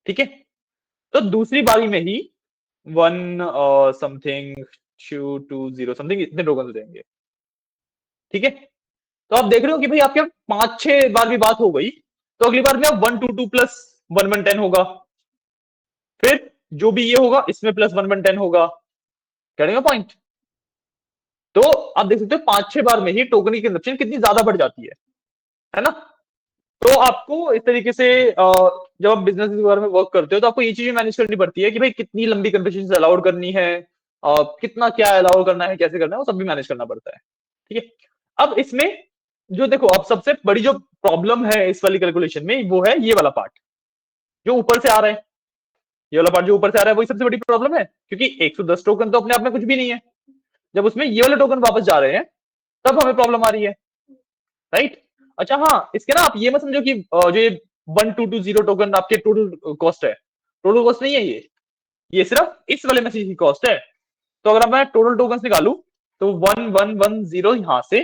ठीक है, तो दूसरी बारी में ही वन समथिंग 220 समथिंग इतने टोकन हो जाएंगे। ठीक है, तो आप देख रहे हो कि भाई आपके 5-6 बार भी बात हो गई, तो अगली बार में अब 122 प्लस 1110 होगा, फिर जो भी ये होगा इसमें प्लस 1110 होगा। कहने का पॉइंट, तो आप देख सकते हो 5-6 बार में ही टोकन की कंजप्शन कितनी ज्यादा बढ़ जाती है ना। तो आपको इस तरीके से जब आप बिजनेस के बारे में वर्क करते हो तो आपको ये चीजें मैनेज करनी पड़ती है कि भाई कितनी लंबी कन्वर्सेशन अलाउड करनी है, कितना क्या अलाउ करना है, कैसे करना है, वो सब भी मैनेज करना पड़ता है। ठीक है, अब इसमें जो देखो, अब सबसे बड़ी जो प्रॉब्लम है इस वाली कैलकुलेशन में वो है ये वाला पार्ट जो ऊपर से आ रहा है। ये वाला पार्ट जो ऊपर से आ रहा है वही सबसे बड़ी प्रॉब्लम है, क्योंकि 110 टोकन तो अपने आप में कुछ भी नहीं है। जब उसमें ये वाले टोकन वापस जा रहे हैं तब हमें प्रॉब्लम आ रही है, राइट। अच्छा हाँ, इसके ना आप ये मत समझो कि जो ये 1220 टोकन आपके टोटल कॉस्ट है, टोटल कॉस्ट नहीं है ये सिर्फ इस वाले मैसेज की कॉस्ट है। तो अगर अब मैं टोटल टोकन निकालू तो 1110 यहां से,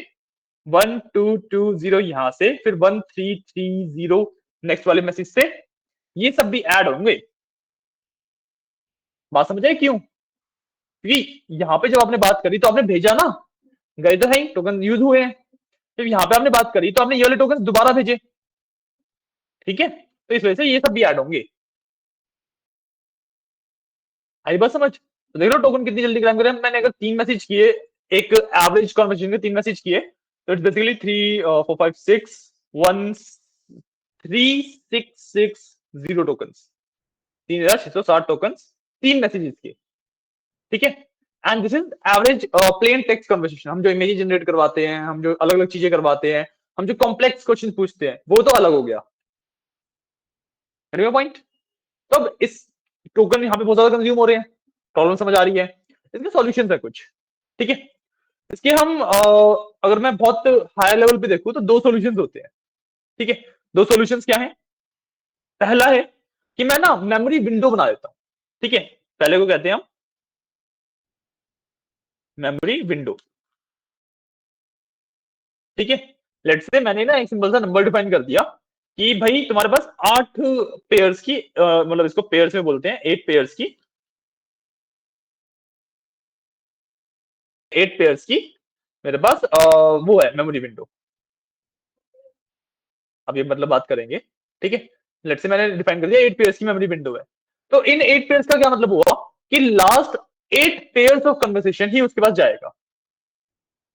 1220 यहां से, फिर 1330 नेक्स्ट वाले मैसेज से, ये सब भी ऐड होंगे। बात समझ आए क्यों? क्योंकि यहाँ पे जब आपने बात करी तो आपने भेजा ना, गए तो है ही, टोकन यूज हुए हैं। जब यहाँ पे आपने बात करी तो आपने ये वाले टोकन दोबारा भेजे। ठीक है, तो इस वजह से ये सब भी ऐड होंगे। आई बात समझ? तो देख लो टोकन कितनी जल्दी क्लाइम करे। मैंने अगर 3 मैसेज किए, एक एवरेज कॉन्वर्सेशन में 3 मैसेज किए, तो it's basically 3 4 5 6 1 3660 token, 3660 token 3 messages के। ठीक है, and this is average plain text conversation. हम जो इमेज जनरेट करवाते हैं, हम जो अलग अलग चीजें करवाते हैं, हम जो कॉम्प्लेक्स क्वेश्चन पूछते हैं, वो तो अलग हो गया। पॉइंट, तो अब इस टोकन यहाँ पे बहुत ज्यादा कंज्यूम हो रहे हैं, प्रॉब्लम समझ आ रही है। इसके सॉल्यूशन है कुछ। ठीक है, इसके हम अगर मैं बहुत हाई लेवल पे देखूं तो दो सॉल्यूशंस होते हैं। ठीक है, दो सॉल्यूशंस क्या है? पहला है कि मैं ना मेमोरी विंडो बना देता हूं। ठीक है, पहले को कहते हैं हम मेमोरी विंडो। ठीक है, लेट्स से मैंने ना एक सिंपल सा नंबर डिफाइन कर दिया कि भाई तुम्हारे पास 8 पेयर्स की मतलब इसको पेयर्स में बोलते हैं, 8 पेयर्स की, 8 पेयर्स की मेरे पास वो है मेमोरी विंडो। अब ये मतलब बात करेंगे। ठीक है, लेट्स से मैंने डिफाइन कर दिया 8 पेयर्स की मेमोरी विंडो है। तो इन 8 पेयर्स का क्या मतलब हुआ कि लास्ट 8 पेयर्स ऑफ कन्वर्सेशन ही उसके पास जाएगा।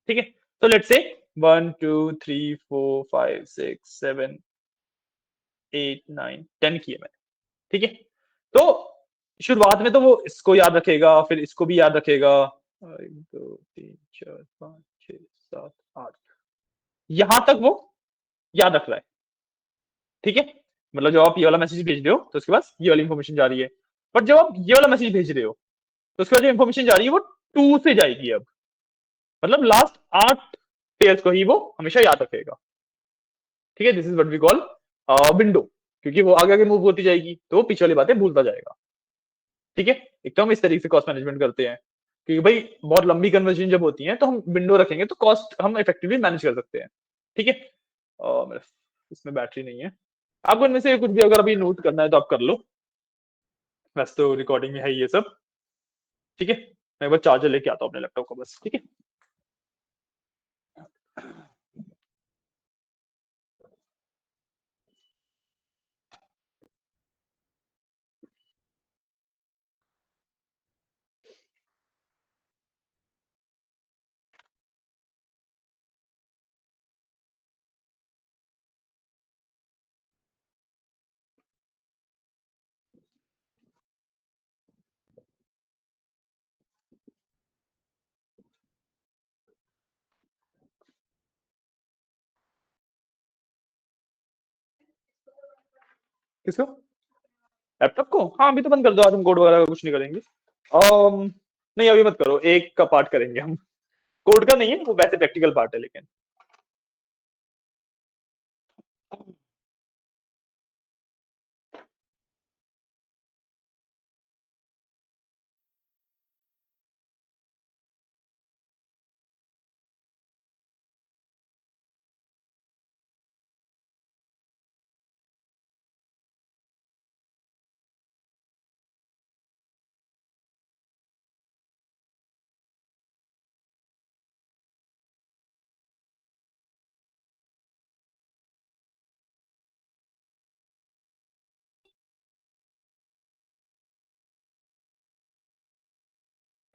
ठीक है, तो लेट्स से 1 2 3 4 5 6 7 8 9 10 किए मैंने। ठीक है, तो शुरुआत में तो वो इसको याद रखेगा, फिर इसको भी याद रखेगा, 1 2 3 4 5 6 7 8, यहां तक वो याद रख रहा है। ठीक है, मतलब जब आप ये वाला मैसेज भेज रहे हो तो उसके बाद ये वाली इंफॉर्मेशन जा रही है, बट जब आप ये वाला मैसेज भेज रहे हो तो उसके बाद जो इंफॉर्मेशन जा रही है वो 2 से जाएगी अब, मतलब लास्ट 8 पेयर्स को ही वो हमेशा याद रखेगा। ठीक है, this is what we call window, क्योंकि वो आगे आगे मूव होती जाएगी तो वो पीछे वाली बातें भूलता जाएगा। ठीक है, एक तो हम इस तरीके से कॉस्ट मैनेजमेंट करते हैं, क्योंकि भाई बहुत लंबी कन्वर्सेशन जब होती है तो हम विंडो रखेंगे तो कॉस्ट हम इफेक्टिवली मैनेज कर सकते हैं। ठीक है, मेरे इसमें बैटरी नहीं है। आपको इनमें से कुछ भी अगर अभी नोट करना है तो आप कर लो, वैसे तो रिकॉर्डिंग में है ये सब। ठीक है, मैं एक बार चार्जर लेके आता हूँ अपने लैपटॉप का बस। ठीक है, किसको? लैपटॉप को हाँ अभी तो बंद कर दो, आज हम कोड वगैरह का कुछ नहीं करेंगे। नहीं अभी मत करो, एक का पार्ट करेंगे हम, कोड का नहीं है वो, वैसे प्रैक्टिकल पार्ट है लेकिन।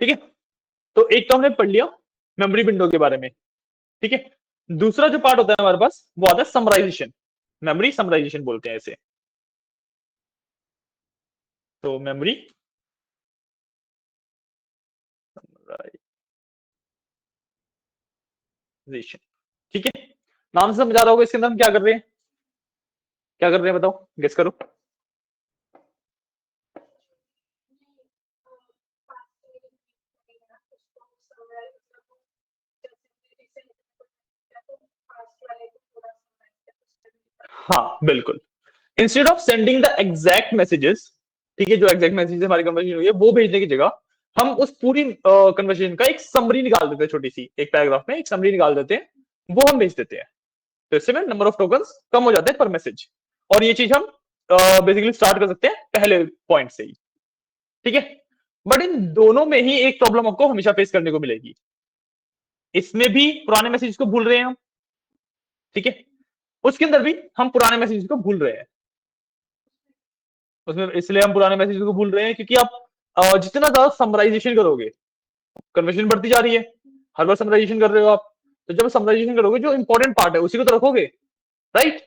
ठीक है, तो एक तो हमने पढ़ लिया मेमोरी विंडो के बारे में। ठीक है, दूसरा जो पार्ट होता है हमारे पास वो आता है समराइजेशन, मेमोरी समराइजेशन बोलते हैं इसे। तो मेमोरी समराइजेशन, ठीक है, नाम से समझ आ रहा होगा इसके अंदर हम क्या कर रहे हैं, क्या कर रहे हैं बताओ, गेस करो। हाँ बिल्कुल, instead of sending the exact messages, ठीक है, जो एग्जैक्ट मैसेजेस हमारी कन्वर्सेशन हुई है वो भेजने की जगह हम उस पूरी कन्वर्सेशन का एक समरी निकाल देते हैं, छोटी सी एक पैराग्राफ में एक समरी निकाल देते हैं, वो हम भेज देते हैं। तो इससे में नंबर ऑफ टोकन्स कम हो जाते हैं पर मैसेज, और ये चीज हम बेसिकली स्टार्ट कर सकते हैं पहले पॉइंट से ही। ठीक है, बट इन दोनों में ही एक प्रॉब्लम आपको हमेशा फेस करने को मिलेगी, इसमें भी पुराने मैसेज को भूल रहे हैं हम, ठीक है, उसके अंदर भी हम पुराने मैसेज को भूल रहे हैं। उसमें इसलिए हम पुराने मैसेज को भूल रहे हैं क्योंकि आप जितना ज्यादा समराइजेशन करोगे, कन्वर्सेशन बढ़ती जा रही है, हर बार समराइजेशन कर रहे हो आप, तो जब समराइजेशन करोगे जो इंपॉर्टेंट पार्ट है उसी को तो रखोगे, राइट।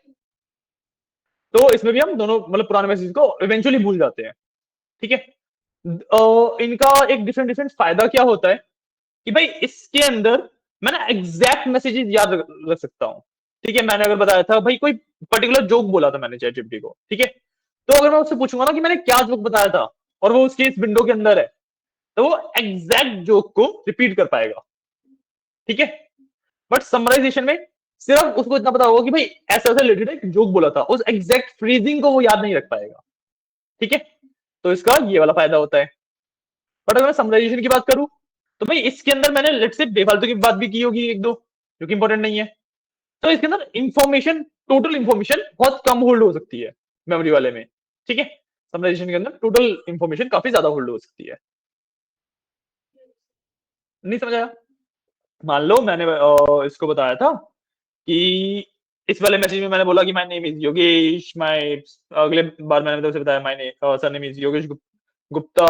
तो इसमें भी हम दोनों मतलब पुराने मैसेज को इवेंचुअली भूल जाते हैं। ठीक है, इनका एक डिफरेंट डिफरेंट फायदा क्या होता है कि भाई इसके अंदर मैं ना एग्जैक्ट मैसेजेस याद रख सकता हूँ। ठीक है, मैंने अगर बताया था भाई कोई पर्टिकुलर जोक बोला था मैंने चैट जीपीटी को, ठीक है, तो अगर मैं उससे पूछूंगा ना कि मैंने क्या जोक बताया था और वो उसकी इस विंडो के अंदर है, तो वो एग्जैक्ट जोक को रिपीट कर पाएगा। ठीक है, बट समराइजेशन में सिर्फ उसको इतना पता होगा कि भाई ऐसा ऐसा रिलेटेड एक जोक बोला था, उस एग्जैक्ट फ्रीजिंग को वो याद नहीं रख पाएगा। ठीक है, तो इसका ये वाला फायदा होता है। बट अगर मैं समराइजेशन की बात करूं तो भाई इसके अंदर मैंने लेट से बेफालतू की बात भी की होगी एक दो जो कि इंपॉर्टेंट नहीं है, तो इसके अंदर इंफॉर्मेशन, टोटल इंफॉर्मेशन बहुत कम होल्ड हो सकती है मेमोरी वाले में। ठीक है, समराइजेशन के अंदर टोटल इंफॉर्मेशन काफी ज्यादा होल्ड हो सकती है। नहीं समझ आया? मान लो मैंने इसको बताया था कि इस वाले मैसेज में मैंने बोला कि my name is Yogesh, my अगले बार मैंने तो उसे बताया my surname is Yogesh Gupta,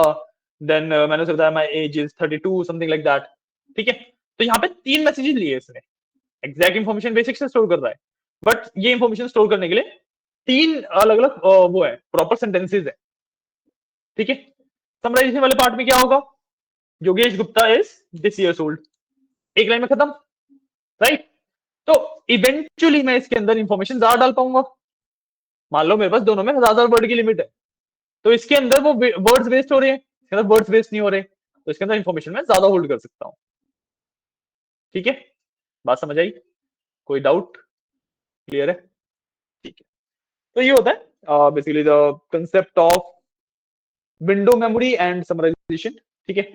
then मैंने उसे बताया my age is 32 something like that. ठीक है, तो यहाँ पे तीन मैसेजेस लिए इसने, एग्जैक्ट इन्फॉर्मेशन बेसिक से स्टोर कर रहा है, बट ये इन्फॉर्मेशन स्टोर करने के लिए तीन अलग अलग वो है, प्रॉपर सेंटेंसेज है। ठीक है, समराइजेशन वाले पार्ट में क्या होगा, Yogesh Gupta is this years old, एक लाइन में खत्म, राइट। तो इवेंचुअली मैं इसके अंदर इंफॉर्मेशन ज्यादा डाल पाऊंगा, मान लो मेरे पास दोनों में 1000 वर्ड की लिमिट है, तो इसके अंदर वो वर्ड्स वेस्ट हो रहे हैं, इसके अंदर वर्ड्स वेस्ट नहीं हो रहे, तो इसके अंदर इंफॉर्मेशन मैं ज्यादा होल्ड कर सकता हूँ। ठीक है, बात समझ आई? कोई डाउट? क्लियर है? ठीक है, तो ये होता है basically the concept of window memory and summarisation. ठीक है,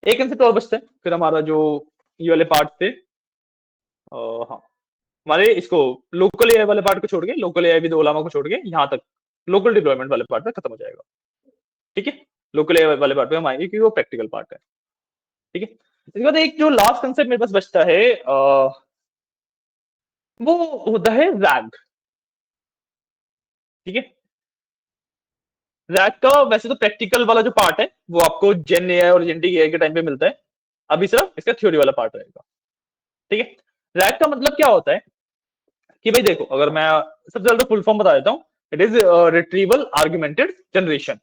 एक कंसेप्ट और बचता है फिर हमारा जो ये वाले पार्ट थे, हाँ, हमारे इसको लोकल एआई वाले पार्ट को छोड़ के, लोकल एआई विद ओलामा को छोड़ के यहाँ तक लोकल डिप्लॉयमेंट वाले पार्ट में खत्म हो जाएगा। ठीक है, लोकल एआई वाले पार्ट में हम आएंगे क्योंकि वो प्रैक्टिकल पार्ट है। ठीक है, इसके बाद एक जो लास्ट कंसेप्ट मेरे पास बचता है वो होता है रैग। ठीक है, रैग का वैसे तो प्रैक्टिकल वाला जो पार्ट है वो आपको जेन एआई और जेनेटिक एआई के टाइम पे मिलता है, अभी सिर्फ इसका थ्योरी वाला पार्ट रहेगा। ठीक है, रैग का मतलब क्या होता है कि भाई देखो, अगर मैं सबसे ज्यादा फुल फॉर्म बता देता हूँ, it is retrieval argumented generation,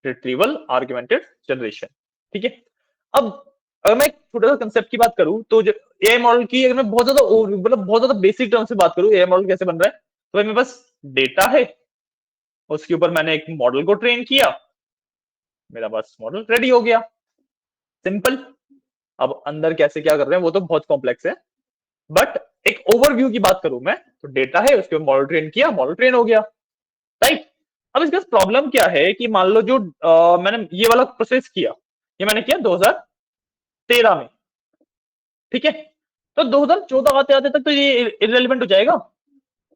retrieval argumented generation. ठीक है, अब अगर मैं एक छोटा सा कंसेप्ट की बात करूं तो एआई मॉडल की अगर मैं बहुत ज्यादा मतलब बहुत ज्यादा बेसिक टर्म से बात करूं एआई मॉडल कैसे बन रहा है, तो भाई मेरे पास डेटा है, उसके ऊपर मैंने एक मॉडल को ट्रेन किया, मेरा बस मॉडल रेडी हो गया, सिंपल। अब अंदर कैसे क्या कर रहे हैं वो तो बहुत कॉम्प्लेक्स है, बट एक ओवरव्यू की बात करूं मैं, तो डेटा है, उसके ऊपर मॉडल ट्रेन किया, मॉडल ट्रेन हो गया, राइट। अब इसका प्रॉब्लम क्या है कि मान लो जो मैंने ये वाला प्रोसेस किया, ये मैंने किया 2013 में, ठीक है। तो 2014 आते आते तक तो ये इरेलीवेंट हो जाएगा,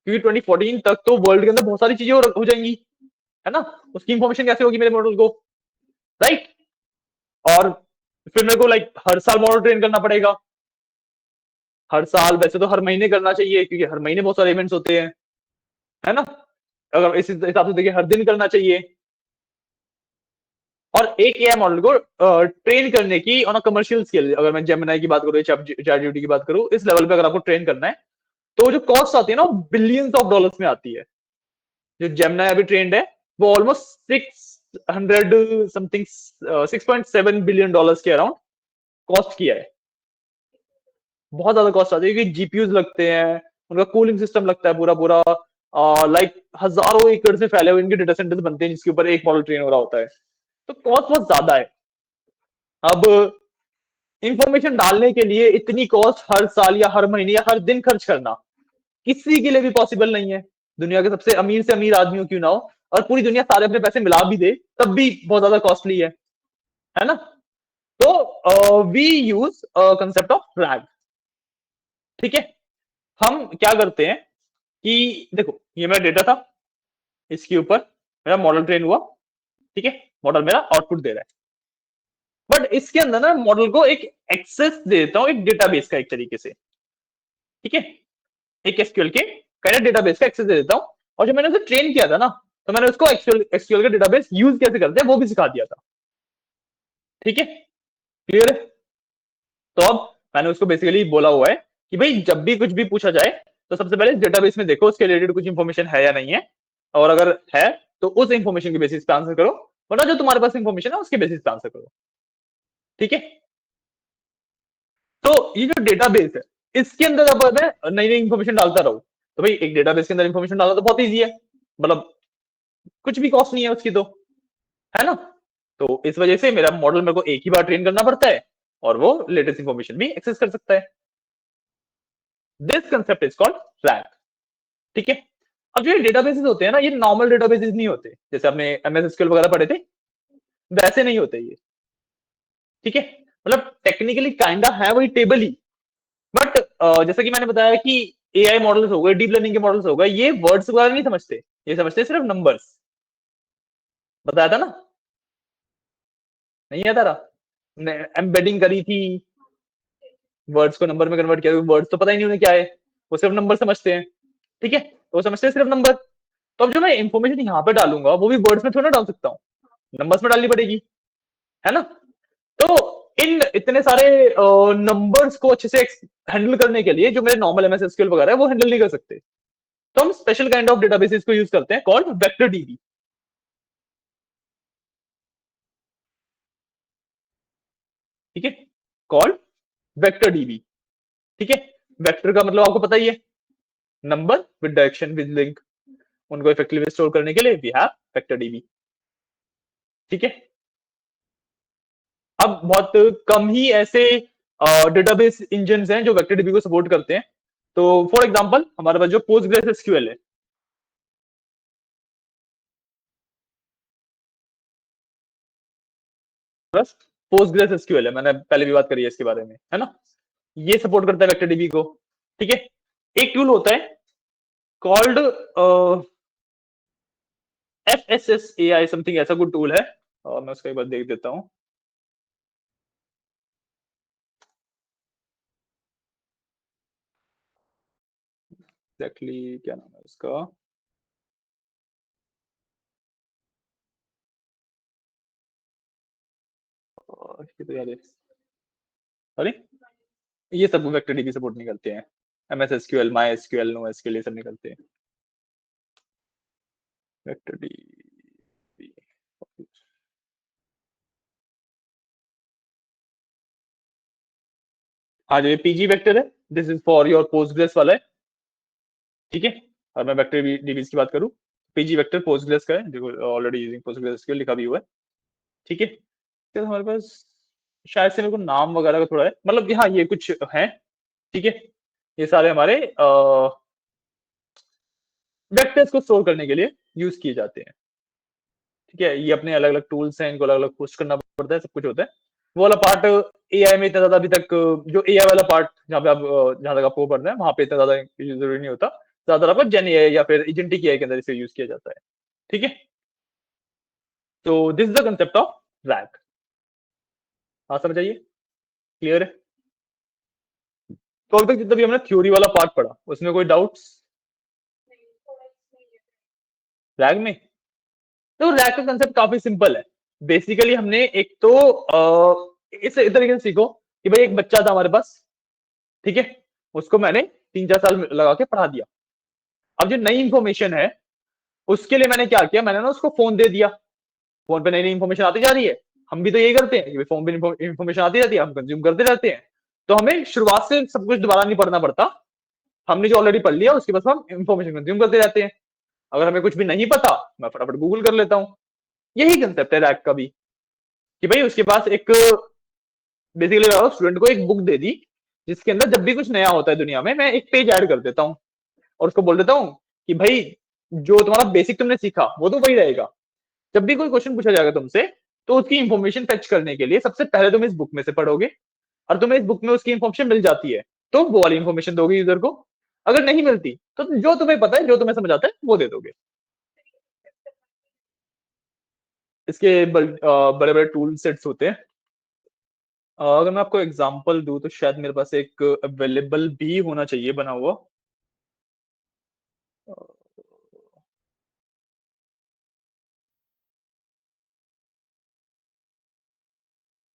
क्योंकि 2014 तक तो वर्ल्ड के अंदर बहुत सारी चीजें हो जाएंगी, है ना। उसकी इंफॉर्मेशन कैसे होगी मेरे मॉडल को, राइट। और फिर मेरे को लाइक हर साल मॉडल ट्रेन करना पड़ेगा, हर साल, वैसे तो हर महीने करना चाहिए क्योंकि हर महीने बहुत सारे इवेंट्स होते हैं, है ना। अगर इस हिसाब से देखिए हर दिन करना चाहिए। और एक एआई मॉडल को ट्रेन करने की ऑन अ कमर्शियल स्केल, अगर मैं जेमिनाई की बात करूं, चैट की बात करूं, इस लेवल पे अगर आपको ट्रेन करना है, तो जो कॉस्ट आती है ना, बिलियंस ऑफ डॉलर्स में आती है। जो जेमिनाई अभी ट्रेंड है, वो ऑलमोस्ट 600 समथिंग, 6.7 बिलियन डॉलर्स के अराउंड कॉस्ट किया है। बहुत ज्यादा कॉस्ट आती है क्योंकि जीपीयूज लगते हैं, उनका कूलिंग सिस्टम लगता है पूरा पूरा, लाइक हजारों एकड़ से फैले हुए इनके डेटा सेंटर्स बनते हैं जिसके ऊपर एक मॉडल ट्रेन हो रहा होता है। तो कॉस्ट बहुत ज्यादा है। अब इंफॉर्मेशन डालने के लिए इतनी कॉस्ट हर साल या हर महीने या हर दिन खर्च करना किसी के लिए भी पॉसिबल नहीं है। दुनिया के सबसे अमीर से अमीर आदमियों क्यों ना हो, और पूरी दुनिया सारे अपने पैसे मिला भी दे, तब भी बहुत ज्यादा कॉस्टली है ना। तो we use concept of RAG, ठीक है। हम क्या करते हैं कि देखो, ये मेरा डेटा था, इसके ऊपर मेरा मॉडल ट्रेन हुआ, ठीक है। मॉडल मेरा आउटपुट दे रहा है, बट इसके अंदर ना मॉडल को एक एक्सेस दे देता हूं, एक डेटाबेस का, एक तरीके से, ठीक है। एक एसक्यूएल के काइंड ऑफ डेटाबेस का एक्सेस दे देता हूं। और जब मैंने उसे ट्रेन किया था ना, तो मैंने उसको एसक्यूएल का डेटाबेस यूज कैसे करते हैं वो भी सिखा दिया था, ठीक है। क्लियर है। तो अब मैंने उसको बेसिकली बोला हुआ है कि भाई जब भी कुछ भी पूछा जाए, तो सबसे पहले डेटाबेस में देखो उसके रिलेटेड कुछ इंफॉर्मेशन है या नहीं है, और अगर है तो उस इंफॉर्मेशन के बेसिस पे आंसर करो, वरना जो तुम्हारे पास इंफॉर्मेशन है उसके बेसिस पे आंसर करो, ठीक है। तो ये जो डेटाबेस है, इसके अंदर अब मैं नई नई इंफॉर्मेशन डालता रहूं, तो भाई एक डेटाबेस के अंदर इंफॉर्मेशन डालना तो बहुत ईजी है, मतलब कुछ भी कॉस्ट नहीं है उसकी तो, है ना। तो इस वजह से मेरा मॉडल मेरे को एक ही बार ट्रेन करना पड़ता है, और वो लेटेस्ट इंफॉर्मेशन भी एक्सेस कर सकता है। This concept is called rag, ठीक है। अब जो ये डेटाबेसेस होते हैं ना, ये नॉर्मल डेटाबेसेस नहीं होते, जैसे आपने एमएस एसक्यूएल वगैरह पढ़े थे, वैसे नहीं होते ये, ठीक है। मतलब टेक्निकली काइंडा है वही टेबल ही, बट जैसा कि मैंने बताया कि एआई मॉडल्स हो गए, डीप लर्निंग के मॉडल्स हो गए, ये वर्ड्स वगैरह नहीं समझते, ये समझते सिर्फ नंबर्स। बताया था ना, नहीं आता रहा, एम्बेडिंग करी थी, वर्ड्स को नंबर में कन्वर्ट किया, वर्ड्स तो पता ही नहीं उन्हें क्या है, वो सिर्फ नंबर समझते हैं, ठीक है। तो वो समझते हैं सिर्फ नंबर। तो अब जो मैं इंफॉर्मेशन यहाँ पे डालूंगा वो भी वर्ड्स में थोड़ा ना डाल सकता हूँ, नंबर्स में डालनी पड़ेगी, है ना। तो इन इतने सारे नंबर्स को अच्छे से हैंडल करने के लिए जो मेरे नॉर्मल एमएस एसक्यूएल वगैरह है वो हैंडल नहीं कर सकते, तो हम स्पेशल काइंड ऑफ डेटाबेसेस को यूज करते हैं कॉल्ड वेक्टर डीबी, ठीक है, कॉल्ड वेक्टर डीबी, ठीक है। वेक्टर का मतलब आपको पता ही है, number with direction with link, उनको इफेक्टिवली स्टोर करने के लिए वी हैव वेक्टर डीबी, ठीक है। अब बहुत कम ही ऐसे डेटाबेस इंजन हैं जो वेक्टर डीबी को सपोर्ट करते हैं। तो फॉर एग्जांपल हमारे पास जो पोस्टग्रेस एसक्यूएल है, बस पोस्टग्रेस एसक्यूएल है, मैंने पहले भी बात करी है इसके बारे में, है ना। ये सपोर्ट करता है वेक्टर डीबी को, ठीक है। एक टूल होता है कॉल्ड FSSAI समथिंग, ऐसा कुछ टूल है, और मैं उसका एक बार देख देता हूँ। एग्जैक्टली क्या नाम है उसका, ये तो याद है, अरे ये सब वेक्टर डीबी सपोर्ट नहीं करते हैं, MS SQL, my SQL, no SQL ये सब नहीं करते हैं वेक्टर डीबी। हाँ, जो ये पीजी वेक्टर है, this is for your Postgres वाला है, ठीक है। और मैं वेक्टर डीबीज की बात करूँ, पीजी वेक्टर पोस्टग्रेस का है, देखो ऑलरेडी यूजिंग पोस्टग्रेस के लिखा भी हुआ है। ठीक है, तो हमारे पास शायद से मेरे को नाम वगैरह का थोड़ा है, मतलब हाँ ये कुछ है। ठीक है, ये सारे हमारे वेक्टर्स को स्टोर करने के लिए यूज किए जाते हैं। ठीक है, ये अपने अलग अलग टूल्स हैं, इनको अलग अलग पुश करना पड़ता है, सब कुछ होता है। वो वाला पार्ट एआई में इतना ज्यादा अभी तक, जो एआई वाला पार्ट जहाँ पे आप जहां तक आपको पढ़ना है वहां पे इतना ज्यादा जरूरी नहीं होता। ज्यादातर आपको जेन एआई या फिर एजेंटिक एआई के अंदर इसे यूज किया जाता है। ठीक है, तो this is the concept of rag. हाँ समझ आइए, क्लियर है? तो अभी तक जितना भी हमने थ्योरी वाला पार्ट पढ़ा उसमें कोई डाउट्स रैग में? तो रैग का कंसेप्ट काफी सिंपल है। बेसिकली हमने एक तो इस तरीके से सीखो कि भाई एक बच्चा था हमारे पास। ठीक है, उसको मैंने 3-4 साल लगा के पढ़ा दिया। अब जो नई इंफॉर्मेशन है उसके लिए मैंने क्या किया, मैंने ना उसको फोन दे दिया। फोन पे नई नई इंफॉर्मेशन आती जा रही है, हम भी तो यही करते हैं कि फोन पे इंफॉर्मेशन आती रहती है, हम कंज्यूम करते रहते हैं। तो हमें शुरुआत से सब कुछ दोबारा नहीं पढ़ना पड़ता, हमने जो ऑलरेडी पढ़ लिया उसके बस हम इंफॉर्मेशन कंज्यूम करते रहते हैं। अगर हमें कुछ भी नहीं पता मैं फटाफट गूगल कर लेता हूँ। यही कंसेप्ट है रैक का भी, कि भाई उसके पास एक बेसिकली स्टूडेंट को एक बुक दे दी जिसके अंदर जब भी कुछ नया होता है दुनिया में मैं एक पेज ऐड कर देता हूँ और उसको बोल देता हूँ कि भाई जो तुम्हारा बेसिक तुमने सीखा वो तो वही रहेगा। जब भी कोई क्वेश्चन पूछा जाएगा तुमसे तो उसकी इंफॉर्मेशन फेच करने के लिए सबसे पहले तुम इस बुक में से पढ़ोगे, और तुम्हें इस बुक में उसकी इंफॉर्मेशन मिल जाती है तो वो वाली इंफॉर्मेशन दोगे यूजर को। अगर नहीं मिलती तो जो तुम्हें पता है, जो तुम्हें समझ आता है वो दे दोगे। इसके बड़े बड़े टूल सेट्स होते हैं। अगर मैं आपको एग्जांपल दूं तो शायद मेरे पास एक अवेलेबल भी होना चाहिए बना हुआ।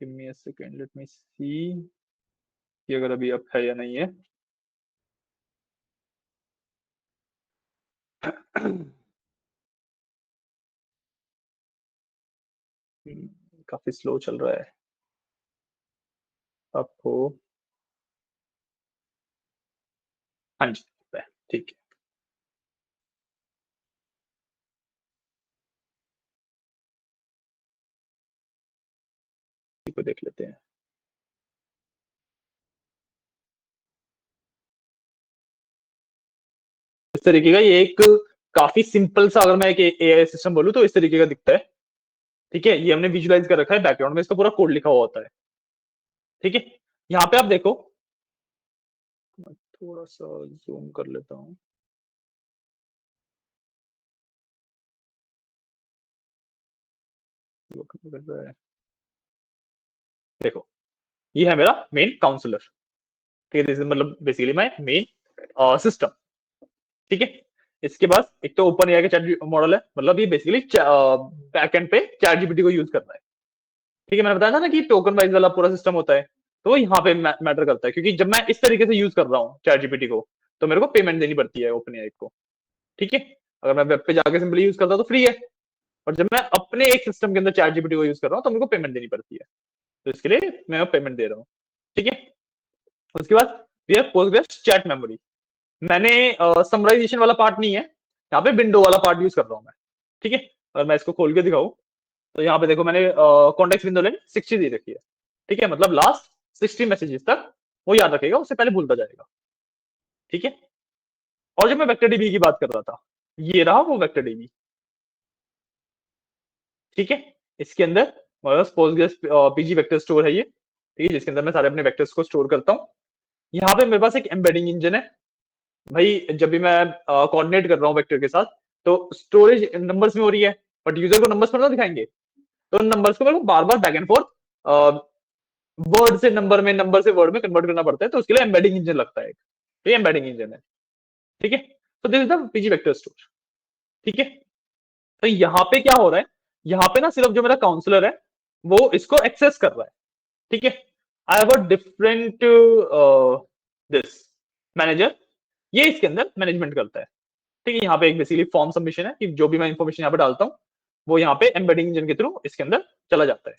Give me a second, let me see कि अगर अभी अप है या नहीं है। काफी स्लो चल रहा है आपको। हाँ जी, ठीक है। इसी को देख लेते हैं। इस तरीके का ये एक काफी सिंपल सा, अगर मैं एक एआई सिस्टम बोलूं तो इस तरीके का दिखता है। ठीक है, ये हमने विजुलाइज कर रखा है, बैकग्राउंड में इसका पूरा कोड लिखा हुआ होता है। ठीक है, यहाँ पे आप देखो, मैं थोड़ा सा जूम कर लेता हूँ। देखो, ये है मेरा मेन काउंसलर। ठीक है, मतलब बेसिकली माय मेन सिस्टम। ठीक है, इसके पास एक तो ओपन एआई का चैट मॉडल है, मतलब ये बेसिकली बैकएंड पे चैट जीपीटी को यूज करता है। ठीक है, मैंने बताया था ना कि टोकन वाइज वाला पूरा सिस्टम होता है, तो वो यहाँ पे मैटर करता है, क्योंकि जब मैं इस तरीके से यूज कर रहा हूँ चैट जीपीटी को तो मेरे को पेमेंट देनी पड़ती है ओपन एआई को। ठीक है, अगर मैं वेब पे जाके सिंपली यूज करता हूँ तो फ्री है, और जब मैं अपने एक सिस्टम के अंदर चैट जीपीटी को यूज कर रहा हूँ तो मेरे को पेमेंट देनी पड़ती है। तो इसके लिए मैं पेमेंट दे रहा हूँ। ठीक है, उसके बाद we have Postgres chat memory. मैंने समराइजेशन वाला पार्ट नहीं है, यहाँ पे विंडो वाला पार्ट यूज कर रहा हूँ मैं। ठीक है, अगर मैं इसको खोल के दिखाऊं तो यहाँ पे देखो मैंने कॉन्टेक्स्ट विंडो लेन 60 दी रखी है। ठीक है, मतलब लास्ट 60 मैसेजेस तक वो याद रखेगा, उससे पहले भूलता जाएगा। ठीक है, और जब मैं वेक्टर डीबी की बात कर रहा था, ये रहा वो वेक्टर डीबी। ठीक है, इसके अंदर पोस्टग्रेस पीजी वेक्टर स्टोर है ये। ठीक है, जिसके अंदर मैं सारे अपने वेक्टर्स को स्टोर करता हूँ। यहाँ पे मेरे पास एक एम्बेडिंग इंजन है। भाई जब भी मैं कोऑर्डिनेट कर रहा हूँ वेक्टर के साथ तो स्टोरेज नंबर्स में हो रही है, बट यूजर को नंबर्स पर ना दिखाएंगे, तो उन नंबर्स को मेरे को बार बार बैक एंड फोर्थ वर्ड से नंबर में, नंबर से वर्ड में कन्वर्ट करना पड़ता है, तो उसके लिए एम्बेडिंग इंजन लगता है। तो ये एम्बेडिंग इंजन है। ठीक है, तो this is the PG vector store. ठीक है, तो यहाँ पे क्या हो रहा है, यहाँ पे ना सिर्फ जो मेरा काउंसलर है वो इसको एक्सेस कर रहा है। ठीक है, I have a different this manager, ये इसके अंदर मैनेजमेंट करता है। ठीक है, यहाँ पे एक बेसिकली फॉर्म सबमिशन है कि जो भी मैं इंफॉर्मेशन यहाँ पे डालता हूँ वो यहाँ पे एम्बेडिंग इंजन के थ्रू इसके अंदर चला जाता है,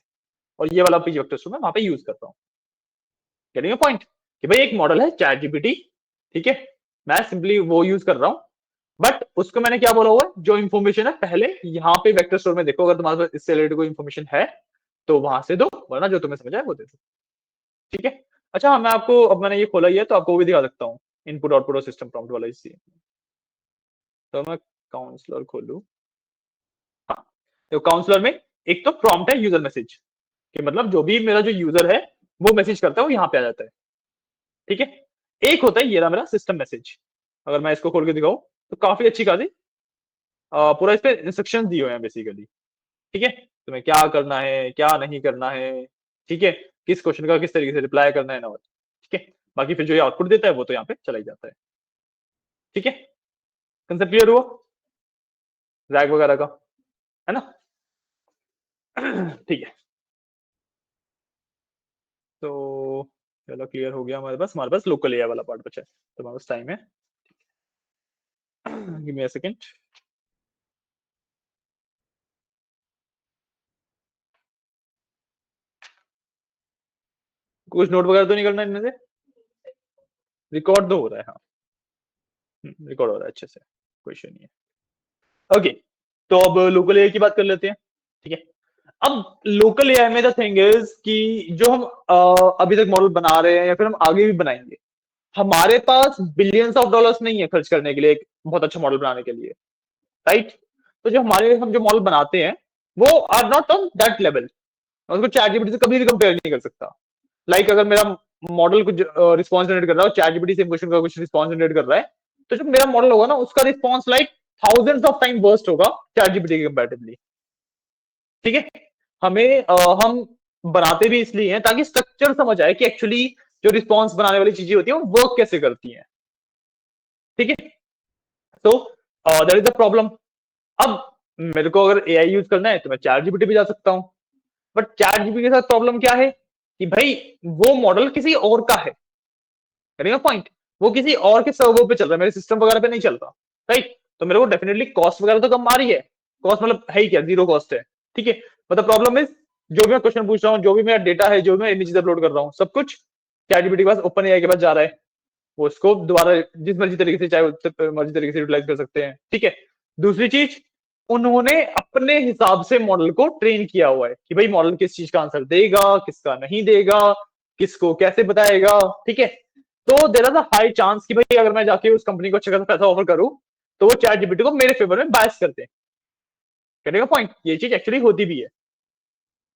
और ये वाला पीजी वेक्टर स्टोर मैं वहां पे यूज करता हूँ। गेटिंग अ पॉइंट कि भाई एक मॉडल है चैट जीपीटी। ठीक है, मैं सिंपली वो यूज कर रहा हूँ, बट उसको मैंने क्या बोला हुआ है, जो इन्फॉर्मेशन है पहले यहाँ पे वेक्टर स्टोर में देखो, अगर तुम्हारे पास इससे रिलेटेड कोई इन्फॉर्मेशन है तो वहां से दो, वरना जो तुम्हें समझ आए वो दे दो। ठीक है। अच्छा हाँ, मैं आपको, अब मैंने ये खोला ही है तो आपको वो भी दिखा सकता हूँ, इनपुट आउटपुट और सिस्टम प्रॉम्प्ट वाला इसी। तो मैं काउंसलर खोलू। हाँ, तो काउंसलर में एक तो प्रॉम्प्ट है यूजर मैसेज, कि मतलब जो भी मेरा जो यूजर है वो मैसेज करता है वो यहाँ पे आ जाता है। ठीक है। एक होता है ये रहा मेरा सिस्टम मैसेज। अगर मैं इसको खोल के दिखाऊं तो काफी अच्छी खासी पूरा इस पे इंस्ट्रक्शन दिए हुए हैं बेसिकली। ठीक है। तुम्हें क्या करना है क्या नहीं करना है, ठीक है, किस क्वेश्चन का किस तरीके से रिप्लाई करना है ना, ठीक है। बाकी फिर जो ये आउटपुट देता है वो तो यहाँ पे चला ही जाता है। ठीक है। कंसेप्ट क्लियर हुआ रैग वगैरह का, है ना? ठीक है। तो चलो क्लियर हो गया, हमारे पास लोकल एआई वाला पार्ट बचा है, तो हमारे पास टाइम है। Give me a second. कुछ नोट वगैरह तो नहीं करना इनमें से? रिकॉर्ड तो हो रहा है, हाँ। रिकॉर्ड हो रहा है अच्छे से, कोई इशू नहीं है। ओके, तो अब लोकल एआई की बात कर लेते हैं। ठीक है। अब लोकल एआई में द थिंग इज कि जो हम अभी तक मॉडल बना रहे हैं या फिर हम आगे भी बनाएंगे, हमारे पास बिलियंस ऑफ डॉलर्स नहीं है खर्च करने के लिए एक बहुत अच्छा मॉडल बनाने के लिए, राइट? तो जो हम जो मॉडल बनाते हैं वो are not on that level. उसको चैट जीपीटी से कभी भी कंपेयर नहीं कर सकता। अगर मेरा मॉडल कुछ रिस्पॉन्स जनरेट कर रहा है, चैट जीपीटी सेम क्वेश्चन का कुछ रिस्पॉन्स जनरेट कर रहा है, तो जो मेरा मॉडल होगा ना उसका response thousands of time worst होगा चैट जीपीटी के कंपैरेटिवली। ठीक है। हम बनाते भी इसलिए हैं ताकि स्ट्रक्चर समझ आए कि एक्चुअली जो रिस्पॉन्स बनाने वाली चीजें होती है वो वर्क कैसे करती हैं। ठीक है। तो दैट इज द प्रॉब्लम। अब मेरे को अगर एआई यूज करना है तो मैं चैट जीपीटी पे जा सकता हूँ, बट चैट जीपीटी के साथ प्रॉब्लम क्या है कि भाई वो मॉडल किसी और का है, पॉइंट। वो किसी और के सर्वर पे चल रहा है, मेरे सिस्टम वगैरह पे नहीं चल रहा, राइट? तो मेरे को डेफिनेटली कॉस्ट वगैरह तो कम आ रही है। कॉस्ट मतलब है ही क्या, जीरो कॉस्ट है। ठीक है। मतलब प्रॉब्लम इज, जो भी मैं क्वेश्चन पूछ रहा हूँ, जो भी मेरा डेटा है, जो भी मैं इमेजेस अपलोड कर रहा हूँ, सब कुछ चैट जीपीटी के पास, ओपन एआई के पास जा रहा है। वो उसको दोबारा जिस मर्जी तरीके से, चाहे उससे मर्जी तरीके से यूटिलाइज कर सकते हैं। ठीक है। दूसरी चीज, उन्होंने अपने हिसाब से मॉडल को ट्रेन किया हुआ है कि भाई मॉडल किस चीज का आंसर देगा, किसका नहीं देगा, किसको कैसे बताएगा। ठीक है। तो there are the high chance कि भाई अगर मैं जाके उस कंपनी को अच्छा खासा पैसा ऑफर करूं तो वो चैट जीपीटी को मेरे फेवर में बायस करते हैं। कहने का पॉइंट, ये चीज एक्चुअली होती भी है।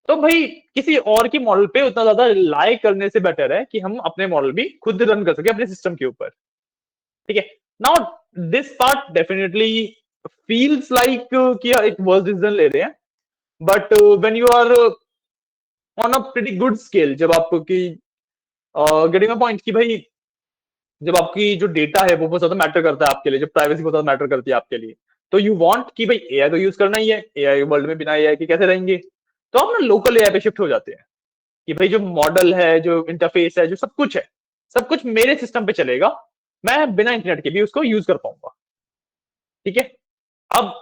तो भाई किसी और की मॉडल पे उतना ज्यादा रिलाई करने से बेटर है कि हम अपने मॉडल भी खुद रन कर सके अपने सिस्टम के ऊपर। ठीक है। Now this part definitely feels like कि एक वर्स्ट डिसीजन ले रहे हैं, but when you are on a pretty good scale, जब आपकी गेटिंग अ पॉइंट कि भाई जब आपकी जो डेटा है वो बहुत ज्यादा मैटर करता है आपके लिए, जब प्राइवेसी बहुत ज्यादा मैटर करती है आपके लिए, तो यू वांट कि भाई एआई तो यूज करना ही है, एआई वर्ल्ड में बिना एआई के कैसे रहेंगे, तो आप ना लोकल एआई पे शिफ्ट हो जाते हैं कि भाई जो मॉडल है, जो इंटरफेस है, जो सब कुछ है, सब कुछ मेरे सिस्टम पे चलेगा, मैं बिना इंटरनेट के भी उसको यूज कर पाऊंगा। ठीक है। अब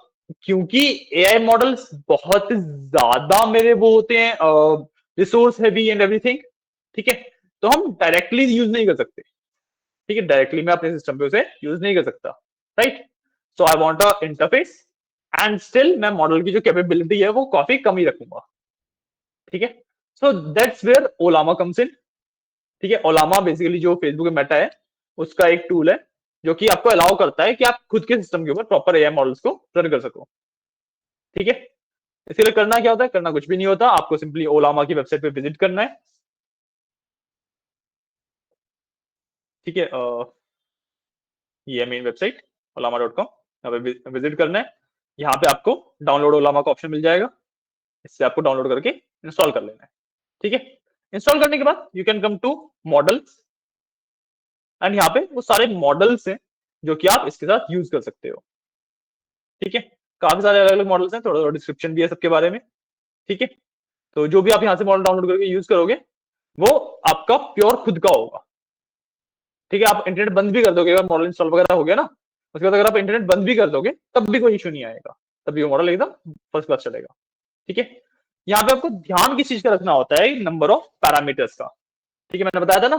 क्योंकि एआई मॉडल्स बहुत ज्यादा मेरे वो होते हैं, रिसोर्स हैवी एंड एवरीथिंग, ठीक है, तो हम डायरेक्टली यूज नहीं कर सकते। ठीक है। डायरेक्टली मैं अपने सिस्टम पे उसे यूज नहीं कर सकता, right? So I want a interface, and still मैं मॉडल की जो कैपेबिलिटी है वो काफी कम ही रखूंगा। ठीक है। So that's where Ollama comes in. ठीक है। ओलामा बेसिकली जो फेसबुक में मेटा है उसका एक टूल है जो कि आपको अलाउ करता है कि आप खुद के सिस्टम के ऊपर प्रॉपर एआई मॉडल्स को रन कर सको। ठीक है। इसके लिए करना क्या होता है? करना कुछ भी नहीं होता, आपको सिंपली ओलामा की वेबसाइट पे विजिट करना है। ठीक है। ये मेन वेबसाइट ollama.com, यहाँ पे विजिट करना है। यहाँ पे आपको डाउनलोड ओलामा का ऑप्शन मिल जाएगा, इससे आपको डाउनलोड करके इंस्टॉल कर लेना है। ठीक है। इंस्टॉल करने के बाद you can come to models, and यहाँ पे वो सारे मॉडल्स हैं जो कि आप इसके साथ यूज कर सकते हो। ठीक है। काफी सारे अलग अलग मॉडल्स हैं, थोड़ा थोड़ा डिस्क्रिप्शन भी है सबके बारे में। ठीक है। तो जो भी आप यहाँ से मॉडल डाउनलोड करके यूज करोगे वो आपका प्योर खुद का होगा। ठीक है। आप इंटरनेट बंद भी कर दोगे, अगर मॉडल इंस्टॉल वगैरह हो गया ना, उसके बाद अगर आप इंटरनेट बंद भी कर दोगे तब भी कोई इशू नहीं आएगा, तब भी वो मॉडल एकदम फर्स्ट क्लास चलेगा। ठीक है। यहाँ पे आपको ध्यान किस चीज का रखना होता है? नंबर ऑफ पैरामीटर्स का। ठीक है। मैंने बताया था ना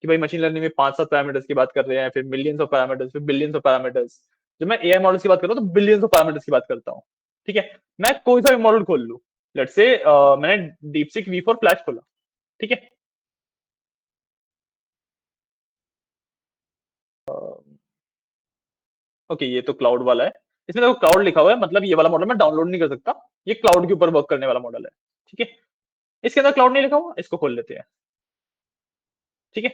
कि भाई मशीन लर्निंग में 5-7 पैरामीटर्स की बात कर रहे हैं, फिर मिलियंस ऑफ पैरामीटर्स, फिर बिलियंस ऑफ पैरामीटर्स। जब मैं एआई मॉडल्स की बात कर रहा हूँ तो बिलियंस ऑफ पैरामीटर्स की बात करता हूँ। ठीक है, मैं कोई सा भी मॉडल खोल लूँ, लेट्स से मैंने डीपसीक वी फॉर फ्लैश खोला, ठीक है, ओके ये तो क्लाउड वाला है, इसमें देखो क्लाउड लिखा हुआ है, मतलब ये वाला मॉडल मैं डाउनलोड नहीं कर सकता, ये क्लाउड के ऊपर वर्क करने वाला मॉडल है। ठीक है, इसके अंदर क्लाउड नहीं लिखा हुआ, इसको खोल लेते हैं। ठीक है,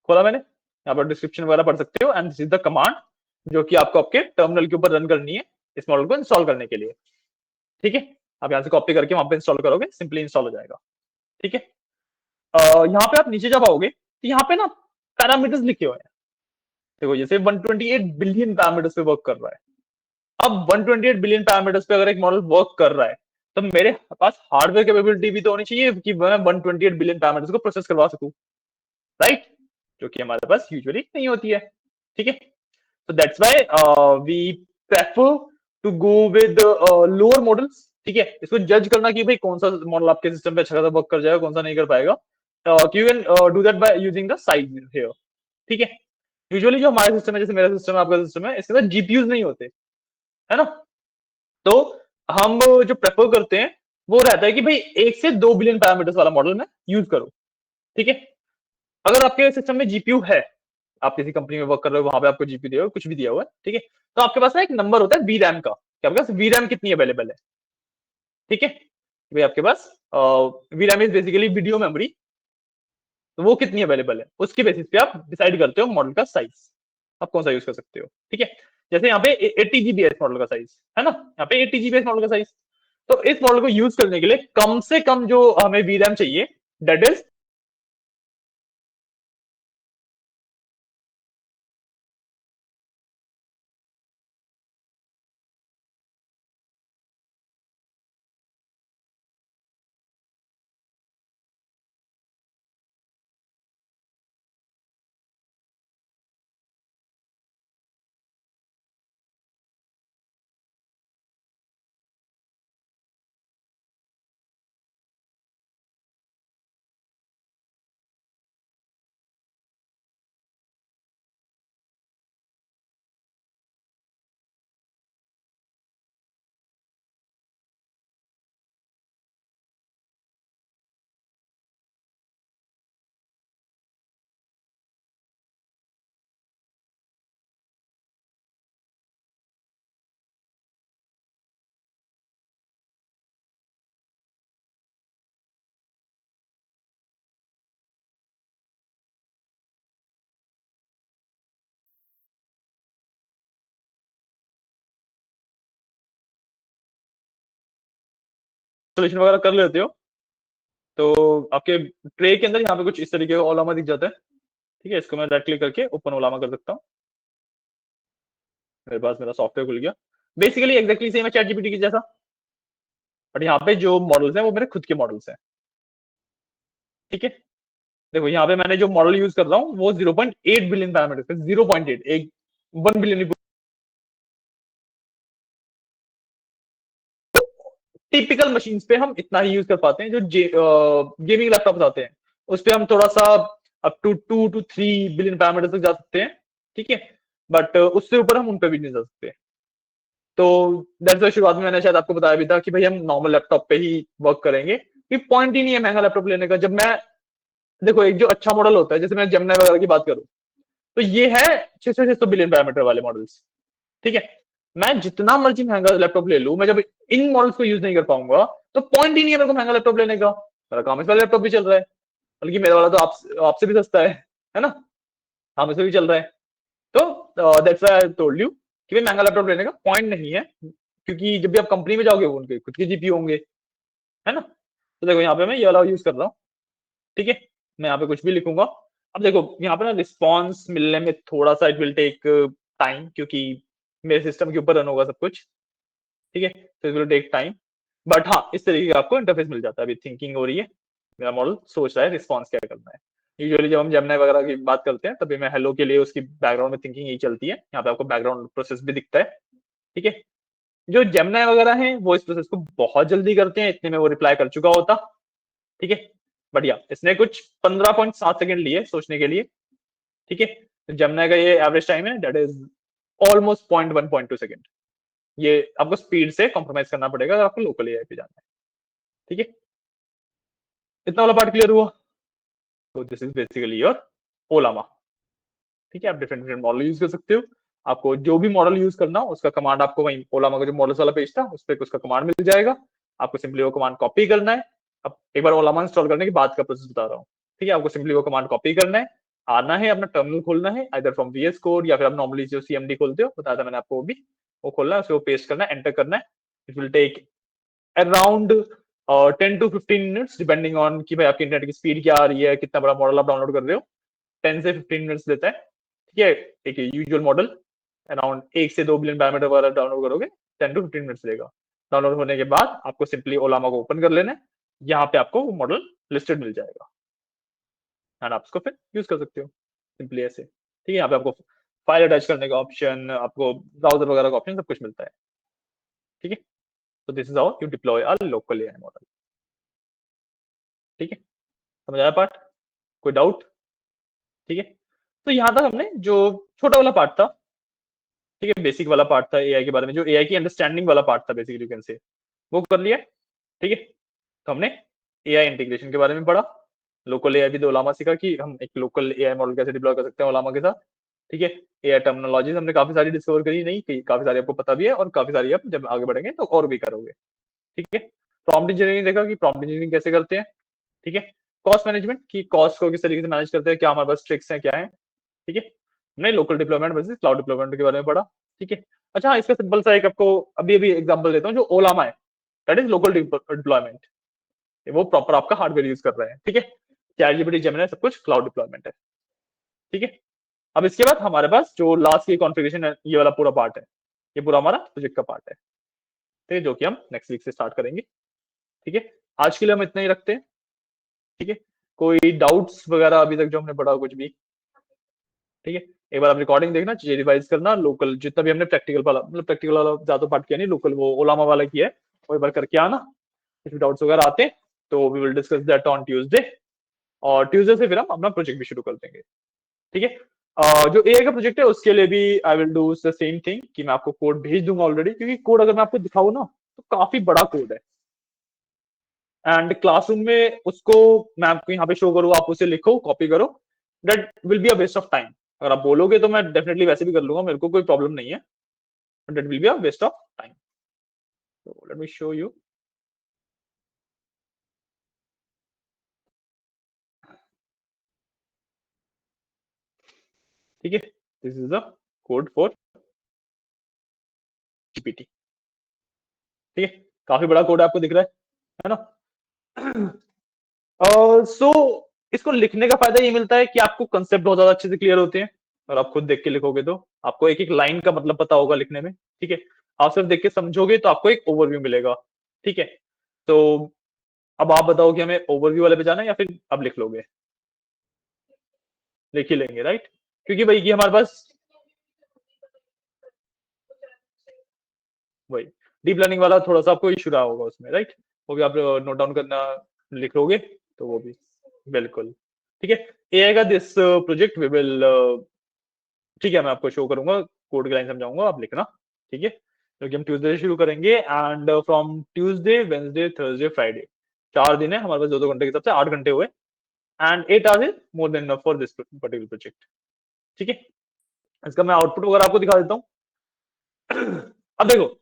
खोला मैंने, यहाँ पर डिस्क्रिप्शन वगैरह पढ़ सकते हो, and this is the command जो कि आपको आपके टर्मिनल के ऊपर रन करनी है इस मॉडल को इंस्टॉल करने के लिए। ठीक है, आप यहाँ से कॉपी करके वहां पे इंस्टॉल करोगे, सिंपली इंस्टॉल हो जाएगा। ठीक है, यहाँ पे आप नीचे जब आओगे तो यहाँ पे ना पैरामीटर्स लिखे हुए हैं, देखो जैसे 128 बिलियन पैरामीटर्स पे वर्क कर रहा है। अब 128 बिलियन पैरामीटर्स पे अगर एक मॉडल वर्क कर रहा है तो मेरे पास हार्डवेयर कैपेबिलिटी भी तो होनी चाहिए कि मैं 128 बिलियन पैरामीटर्स को प्रोसेस करवा सकूं, राइट, जो कि हमारे पास यूजुअली नहीं होती है। ठीक है, so that's why we prefer to go with lower models। ठीक है, इसको जज करना कि भाई कौन सा मॉडल आपके सिस्टम पे अच्छा खासा वर्क कर जाएगा, कौन सा नहीं कर पाएगा, you can do that by using the size here. ठीक है, यूजुअली जो हमारे सिस्टम है, जैसे मेरा सिस्टम है, आपका सिस्टम है, इसके अंदर जीपीयूज नहीं होते, है ना, तो हम जो प्रेफर करते हैं वो रहता है कि भाई 1 से 2 बिलियन पैरामीटर्स वाला मॉडल में यूज करो। ठीक है, अगर आपके सिस्टम में जीपीयू है, आप किसी कंपनी में वर्क कर रहे हो, वहां पे आपको जीपीयू दिया हुआ है, कुछ भी दिया हुआ है, ठीक है, तो आपके पास ना एक नंबर होता है वी रैम का, कि आपके पास वी रैम कितनी अवेलेबल है। ठीक है, भाई आपके पास V RAM is basically video memory, तो वो कितनी अवेलेबल है उसके बेसिस पे आप डिसाइड करते हो मॉडल का साइज, आप कौन सा यूज कर सकते हो। ठीक है, जैसे यहाँ पे 80 GB मॉडल का साइज है ना, यहाँ पे 80 GB मॉडल का साइज, तो इस मॉडल को यूज करने के लिए कम से कम जो हमें वी रैम चाहिए, दैट इज सोल्यूशन वगैरह कर लेते हो, तो आपके ट्रे के अंदर यहाँ पे कुछ इस तरीके का ओलामा दिख जाता है। ठीक है, इसको मैं राइट क्लिक करके ओपन ओलामा कर सकता हूँ, मेरे पास मेरा सॉफ्टवेयर खुल गया, बेसिकली एग्जैक्टली सेम है चैट जीपीटी की जैसा, बट यहाँ पे जो मॉडल्स हैं वो मेरे खुद के मॉडल्स हैं। ठीक है, देखो यहाँ पे मैंने जो मॉडल यूज कर रहा हूँ वो 0.8 बिलियन पैरामीटर, 0.8, एक 1 बिलियन। टिपिकल मशीन्स पे हम इतना ही यूज कर पाते हैं, जो गेमिंग लैपटॉप आते हैं उस पे हम थोड़ा सा up to 2 to 3 billion parameter तक जा सकते हैं। ठीक है, बट उससे ऊपर हम उन पे भी नहीं जा सकते। तो दैट्स व्हाई शुरुआत में मैंने शायद आपको बताया भी था कि भाई हम नॉर्मल लैपटॉप पे ही वर्क करेंगे, कि पॉइंट ही नहीं है महंगा लैपटॉप लेने का। जब मैं देखो एक जो अच्छा मॉडल होता है, जैसे मैं जेमिनी वगैरह की बात करूं, तो ये है 600 बिलियन पैरामीटर वाले मॉडल्स। ठीक है, मैं जितना मर्जी महंगा लैपटॉप ले लूं, मैं जब इन मॉडल्स को यूज नहीं कर पाऊंगा तो पॉइंट ही नहीं है मेरे को महंगा लैपटॉप लेने का, मेरा काम इस वाला लैपटॉप भी चल रहा है, बल्कि मेरा वाला तो आपसे भी सस्ता है ना, हम इसमें भी चल रहा है। तो that's why I told you कि भाई महंगा लैपटॉप लेने का पॉइंट नहीं है, क्योंकि जब भी आप कंपनी में जाओगे वो उनके खुद के जीपीयू होंगे, है ना। तो देखो यहाँ पे मैं ये वाला यूज कर रहा हूँ। ठीक है, मैं यहाँ पे कुछ भी लिखूंगा। अब देखो यहाँ पे ना रिस्पॉन्स मिलने में थोड़ा सा इट विल टेक टाइम, क्योंकि मेरे सिस्टम के ऊपर रन होगा सब कुछ। ठीक है, तो it will take time, but हाँ इस तरीके का आपको इंटरफेस मिल जाता है। अभी थिंकिंग हो रही है, मेरा मॉडल सोच रहा है रिस्पॉन्स क्या करना है। यूजुअली जब हम जेमिनी वगैरह की बात करते हैं तभी मैं हेलो के लिए उसकी बैकग्राउंड में थिंकिंग यही चलती है, यहाँ पे आपको बैकग्राउंड प्रोसेस भी दिखता है। ठीक है, जो जेमिनी वगैरह है वो इस प्रोसेस को बहुत जल्दी करते हैं, इतने में वो रिप्लाई कर चुका होता। ठीक है, बढ़िया, इसने कुछ 15.7 सेकंड लिए सोचने के लिए। ठीक है, तो जेमिनी का ये एवरेज टाइम है, दैट इज ऑलमोस्ट 0.1 0.2 सेकेंड। ये आपको स्पीड से कॉम्प्रोमाइज करना पड़ेगा अगर आपको लोकल एआई पे जाना है। ठीक है, इतना वाला पार्ट क्लियर हुआ। तो दिस इज बेसिकली योर ओलामा। ठीक है, आप डिफरेंट डिफरेंट मॉडल यूज कर सकते हो। आपको जो भी मॉडल यूज करना हो उसका कमांड आपको वहीं ओलामा का जो मॉडल्स वाला पेज था उस पर उसका कमांड मिल जाएगा। आपको सिंपली वो कमांड कॉपी करना है। अब एक बार ओलामा इंस्टॉल करने के बाद का प्रोसेस बता रहा हूँ। ठीक है, आपको सिंपली वो कमांड कॉपी करना है, आना है, अपना टर्मिनल खोलना है आइदर फ्रॉम वीएस कोड या फिर आप नॉर्मली जो सीएमडी खोलते हो, बताया था मैंने आपको, वो भी वो खोलना है, उसको पेस्ट करना है, एंटर करना है। It will take around 10 to 15 minutes depending on कि भाई आपकी इंटरनेट की स्पीड क्या आ रही है, कितना बड़ा मॉडल आप डाउनलोड कर रहे हो। 10 से 15 मिनट्स लेता है। ठीक है, एक यूजुअल मॉडल अराउंड 1 से 2 बिलियन पैरामीटर वगैरह डाउनलोड करोगे 10 to 15 मिनट्स लेगा। डाउनलोड होने के बाद आपको सिंपली ओलामा को ओपन कर लेना है। यहाँ पे आपको वो मॉडल लिस्टेड मिल जाएगा एंड आप उसको फिर यूज कर सकते हो सिंपली ऐसे। ठीक है, यहाँ पे आपको फाइल अटैच करने का ऑप्शन, आपको ब्राउजर वगैरह का ऑप्शन, सब कुछ मिलता है। ठीक है, तो this is how you deploy a local AI model. ठीक है, समझ आया पार्ट? कोई डाउट? ठीक है, तो यहां तक हमने जो छोटा वाला पार्ट था, ठीक है, बेसिक वाला पार्ट था एआई के बारे में, जो एआई की अंडरस्टैंडिंग वाला पार्ट था बेसिकली यू कैन से, वो कर लिया। ठीक है, तो हमने एआई इंटीग्रेशन के बारे में पढ़ा, लोकल एआई विद ओलामा सीखा कि हम एक लोकल एआई मॉडल कैसे डिप्लॉय कर सकते हैं ओलामा के साथ। ठीक है, एआई टर्मिनोलॉजीज हमने काफी सारी डिस्कवर करी, नहीं कि काफी सारी आपको पता भी है और काफी सारी आप जब आगे बढ़ेंगे तो और भी करोगे। ठीक है, प्रॉम्प्ट इंजीनियरिंग देखा कि प्रॉम्प्ट इंजीनियरिंग कैसे करते हैं। ठीक है, कॉस्ट मैनेजमेंट की कॉस्ट को किस तरीके से मैनेज करते हैं, क्या हमारे पास ट्रिक्स हैं, क्या है। ठीक है, हमने local deployment versus cloud deployment के बारे में पढ़ा। ठीक है, अच्छा हाँ, इसका सिंपल सा एक आपको अभी अभी एग्जांपल देता हूँ। जो ओलामा है दैट इज लोकल डिप्लॉयमेंट, वो प्रॉपर आपका हार्डवेयर यूज कर रहे हैं। ठीक है, चैटजीपीटी, जेमिनी सब कुछ क्लाउड डिप्लॉयमेंट है। ठीक है, अब इसके बाद हमारे पास जो लास्ट की कॉन्फ़िगरेशन है, ये वाला पूरा पार्ट है, ये पूरा हमारा प्रोजेक्ट का पार्ट है। ठीक है, जो कि हम नेक्स्ट वीक से स्टार्ट करेंगे। ठीक है, आज के लिए हम इतना ही रखते हैं। ठीक है, कोई डाउट्स वगैरह अभी तक जो हमने पढ़ा कुछ भी? ठीक है, एक बार आप रिकॉर्डिंग देखना, चीजें रिवाइज करना, लोकल जितना भी हमने प्रैक्टिकल वाला, मतलब प्रैक्टिकल वाला ज्यादा पार्ट किया नहीं, लोकल वो ओलामा वाला किया है, वो एक बार करके आना। if डाउट्स वगैरह आते हैं तो we will discuss that on Tuesday, और ट्यूसडे से फिर हम अपना प्रोजेक्ट भी शुरू कर देंगे। ठीक है, जो एआई का प्रोजेक्ट है उसके लिए भी I will do the same thing कि मैं आपको कोड भेज दूंगा ऑलरेडी, क्योंकि कोड अगर मैं आपको दिखाऊं ना तो काफी बड़ा कोड है एंड क्लासरूम में उसको मैं आपको यहाँ पे शो करूँ, आप उसे लिखो, कॉपी करो, that will be a waste of time. अगर आप बोलोगे तो मैं डेफिनेटली वैसे भी कर लूंगा, मेरे को कोई प्रॉब्लम नहीं है, but that will be a waste of time. So let me show you. ठीक है, this is the code for GPT. ठीक है, काफी बड़ा कोड आपको दिख रहा है ना? सो इसको लिखने का फायदा ये मिलता है कि आपको कंसेप्ट बहुत ज्यादा अच्छे से क्लियर होते हैं, और आप खुद देख के लिखोगे तो आपको एक एक लाइन का मतलब पता होगा लिखने में। ठीक है, आप सिर्फ देख के समझोगे तो आपको एक ओवरव्यू मिलेगा। ठीक है, तो अब आप बताओ कि हमें ओवरव्यू वाले पे जाना है या फिर अब लिख लोगे? लिख ही लेंगे, राइट? क्योंकि भाई ये हमारे पास वही डीप लर्निंग वाला थोड़ा सा आपको इशू रहा होगा उसमें, राइट? वो भी आप नोट डाउन करना, लिख लोगे तो वो भी बिल्कुल। ठीक है, एआई का दिस प्रोजेक्ट वी विल, ठीक है, मैं आपको शो करूंगा, कोड की लाइन समझाऊंगा, आप लिखना। ठीक है, क्योंकि हम ट्यूसडे से शुरू करेंगे and from Tuesday, Wednesday, Thursday, Friday, 4 दिन है हमारे पास, 2-2 घंटे के हिसाब से 8 घंटे हुए and 8 hours is more than enough for this particular project. ठीक है, इसका मैं आउटपुट वगैरह आपको दिखा देता हूँ। अब देखो,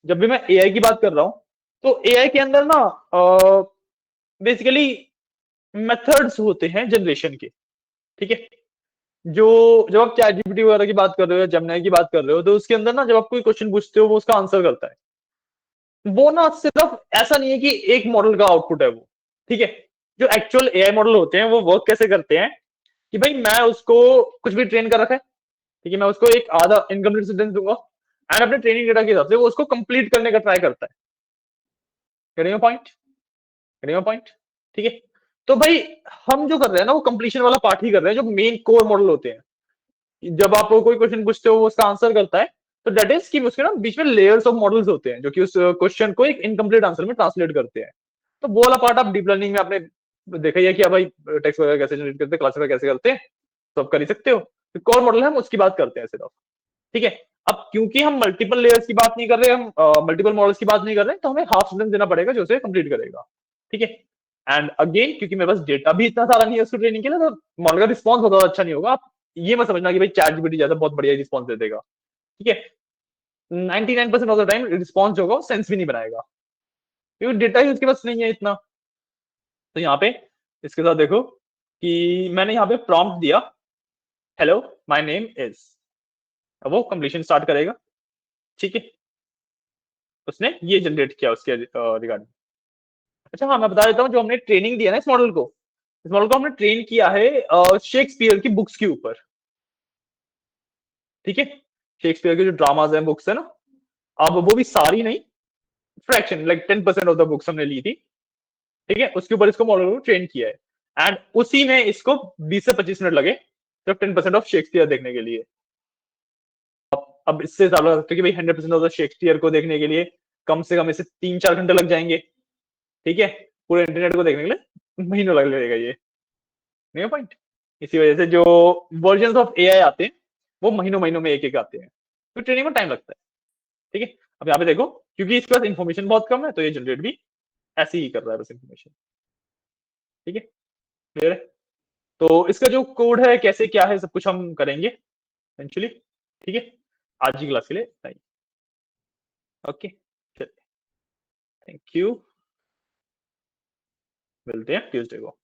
जब भी मैं एआई की बात कर रहा हूं तो एआई के अंदर ना बेसिकली मेथड्स होते हैं जनरेशन के। ठीक है, जो जब आप चैट जीपीटी वगैरह की बात कर रहे हो या जेमिनी की बात कर रहे हो तो उसके अंदर ना जब आप कोई क्वेश्चन पूछते हो वो उसका आंसर करता है। वो ना सिर्फ ऐसा नहीं है कि एक मॉडल का आउटपुट है वो। ठीक है, जो एक्चुअल एआई मॉडल होते हैं वो वर्क कैसे करते हैं कि भाई मैं उसको कुछ भी ट्रेन कर रखा है, ठीक है, मैं उसको एक आधा इनकम्प्लीट सेंटेंस दूंगा एंड अपने ट्रेनिंग डेटा के हिसाब से वो उसको कंप्लीट करने का ट्राई करता है। करेंगे पॉइंट, करेंगे पॉइंट। ठीक है, तो भाई हम जो कर रहे हैं ना वो कंप्लीशन वाला पार्ट ही कर रहे हैं, जो मेन कोर मॉडल होते हैं। जब आप कोई क्वेश्चन पूछते हो वो उसका आंसर करता है, तो दैट इज कि उसके ना बीच में लेयर्स ऑफ मॉडल्स होते हैं जो कि उस क्वेश्चन को एक इनकम्प्लीट आंसर में ट्रांसलेट करते हैं। तो वो वाला पार्ट आप डीप लर्निंग में आपने देखा ही है कि भाई टेक्स्ट वगैरह कैसे जनरेट करते हैं, क्लासिफाई कैसे करते हैं, तो आप कर ही सकते हो। तो कोर मॉडल है, हम उसकी बात करते हैं सिर्फ। ठीक है, अब क्योंकि हम मल्टीपल लेयर्स की बात नहीं कर रहे, हम मल्टीपल मॉडल्स की बात नहीं कर रहे, तो हमें हाफ स्टूडेंट देना पड़ेगा जो उसे कंप्लीट करेगा, ठीक है। एंड अगेन क्योंकि मेरे पास डेटा भी इतना सारा नहीं है उसको ट्रेनिंग के लिए, तो मॉडल का रिस्पॉन्स बहुत अच्छा नहीं होगा। आप ये मत समझना कि भाई चैट जीपीटी ज्यादा बहुत बढ़िया रिस्पॉन्स दे देगा, ठीक है। 99% ऑफ द टाइम रिस्पॉन्स होगा सेंस भी नहीं बनाएगा, क्योंकि डेटा ही उसके पास नहीं है इतना। तो यहाँ पे इसके साथ देखो कि मैंने यहाँ पे प्रॉम्प्ट दिया, हेलो माय नेम इज, अब वो कंप्लीशन स्टार्ट करेगा, ठीक है। उसने ये जनरेट किया उसके रिगार्डिंग। अच्छा हाँ, मैं बता देता हूँ, जो हमने ट्रेनिंग दिया ना इस मॉडल को हमने ट्रेन किया है शेक्सपियर की बुक्स के ऊपर, ठीक है। शेक्सपियर के जो ड्रामाज हैं, बुक्स है ना, अब वो भी सारी नहीं, fraction like 10% of the books हमने ली थी, ठीक है। उसके ऊपर इसको मॉडल को ट्रेन किया है, एंड उसी में इसको 20 से 25 मिनट लगे सिर्फ 10% ऑफ शेक्सपियर देखने के लिए। अब इससे ज्यादा क्योंकि भाई 100% ऑफ द शेक्सपियर को देखने के लिए कम से कम इसे 3-4 घंटे लग जाएंगे, ठीक है। पूरे इंटरनेट को देखने के लिए महीनों लग जाएगा ये, नहीं पॉइंट। इसी वजह से जो वर्जन ऑफ एआई आते हैं वो महीनों महीनों में एक एक आते हैं, तो ट्रेनिंग में टाइम लगता है, ठीक है। अब यहाँ पे देखो क्योंकि इसके पास इन्फॉर्मेशन बहुत कम है, तो ये जनरेट भी ऐसे ही कर रहा है बस इन्फॉर्मेशन, ठीक है, क्लियर है। तो इसका जो कोड है कैसे क्या है सब कुछ हम करेंगे एक्चुअली, ठीक है। आज की क्लास के लिए नहीं, ओके, थैंक यू, मिलते हैं ट्यूसडे को।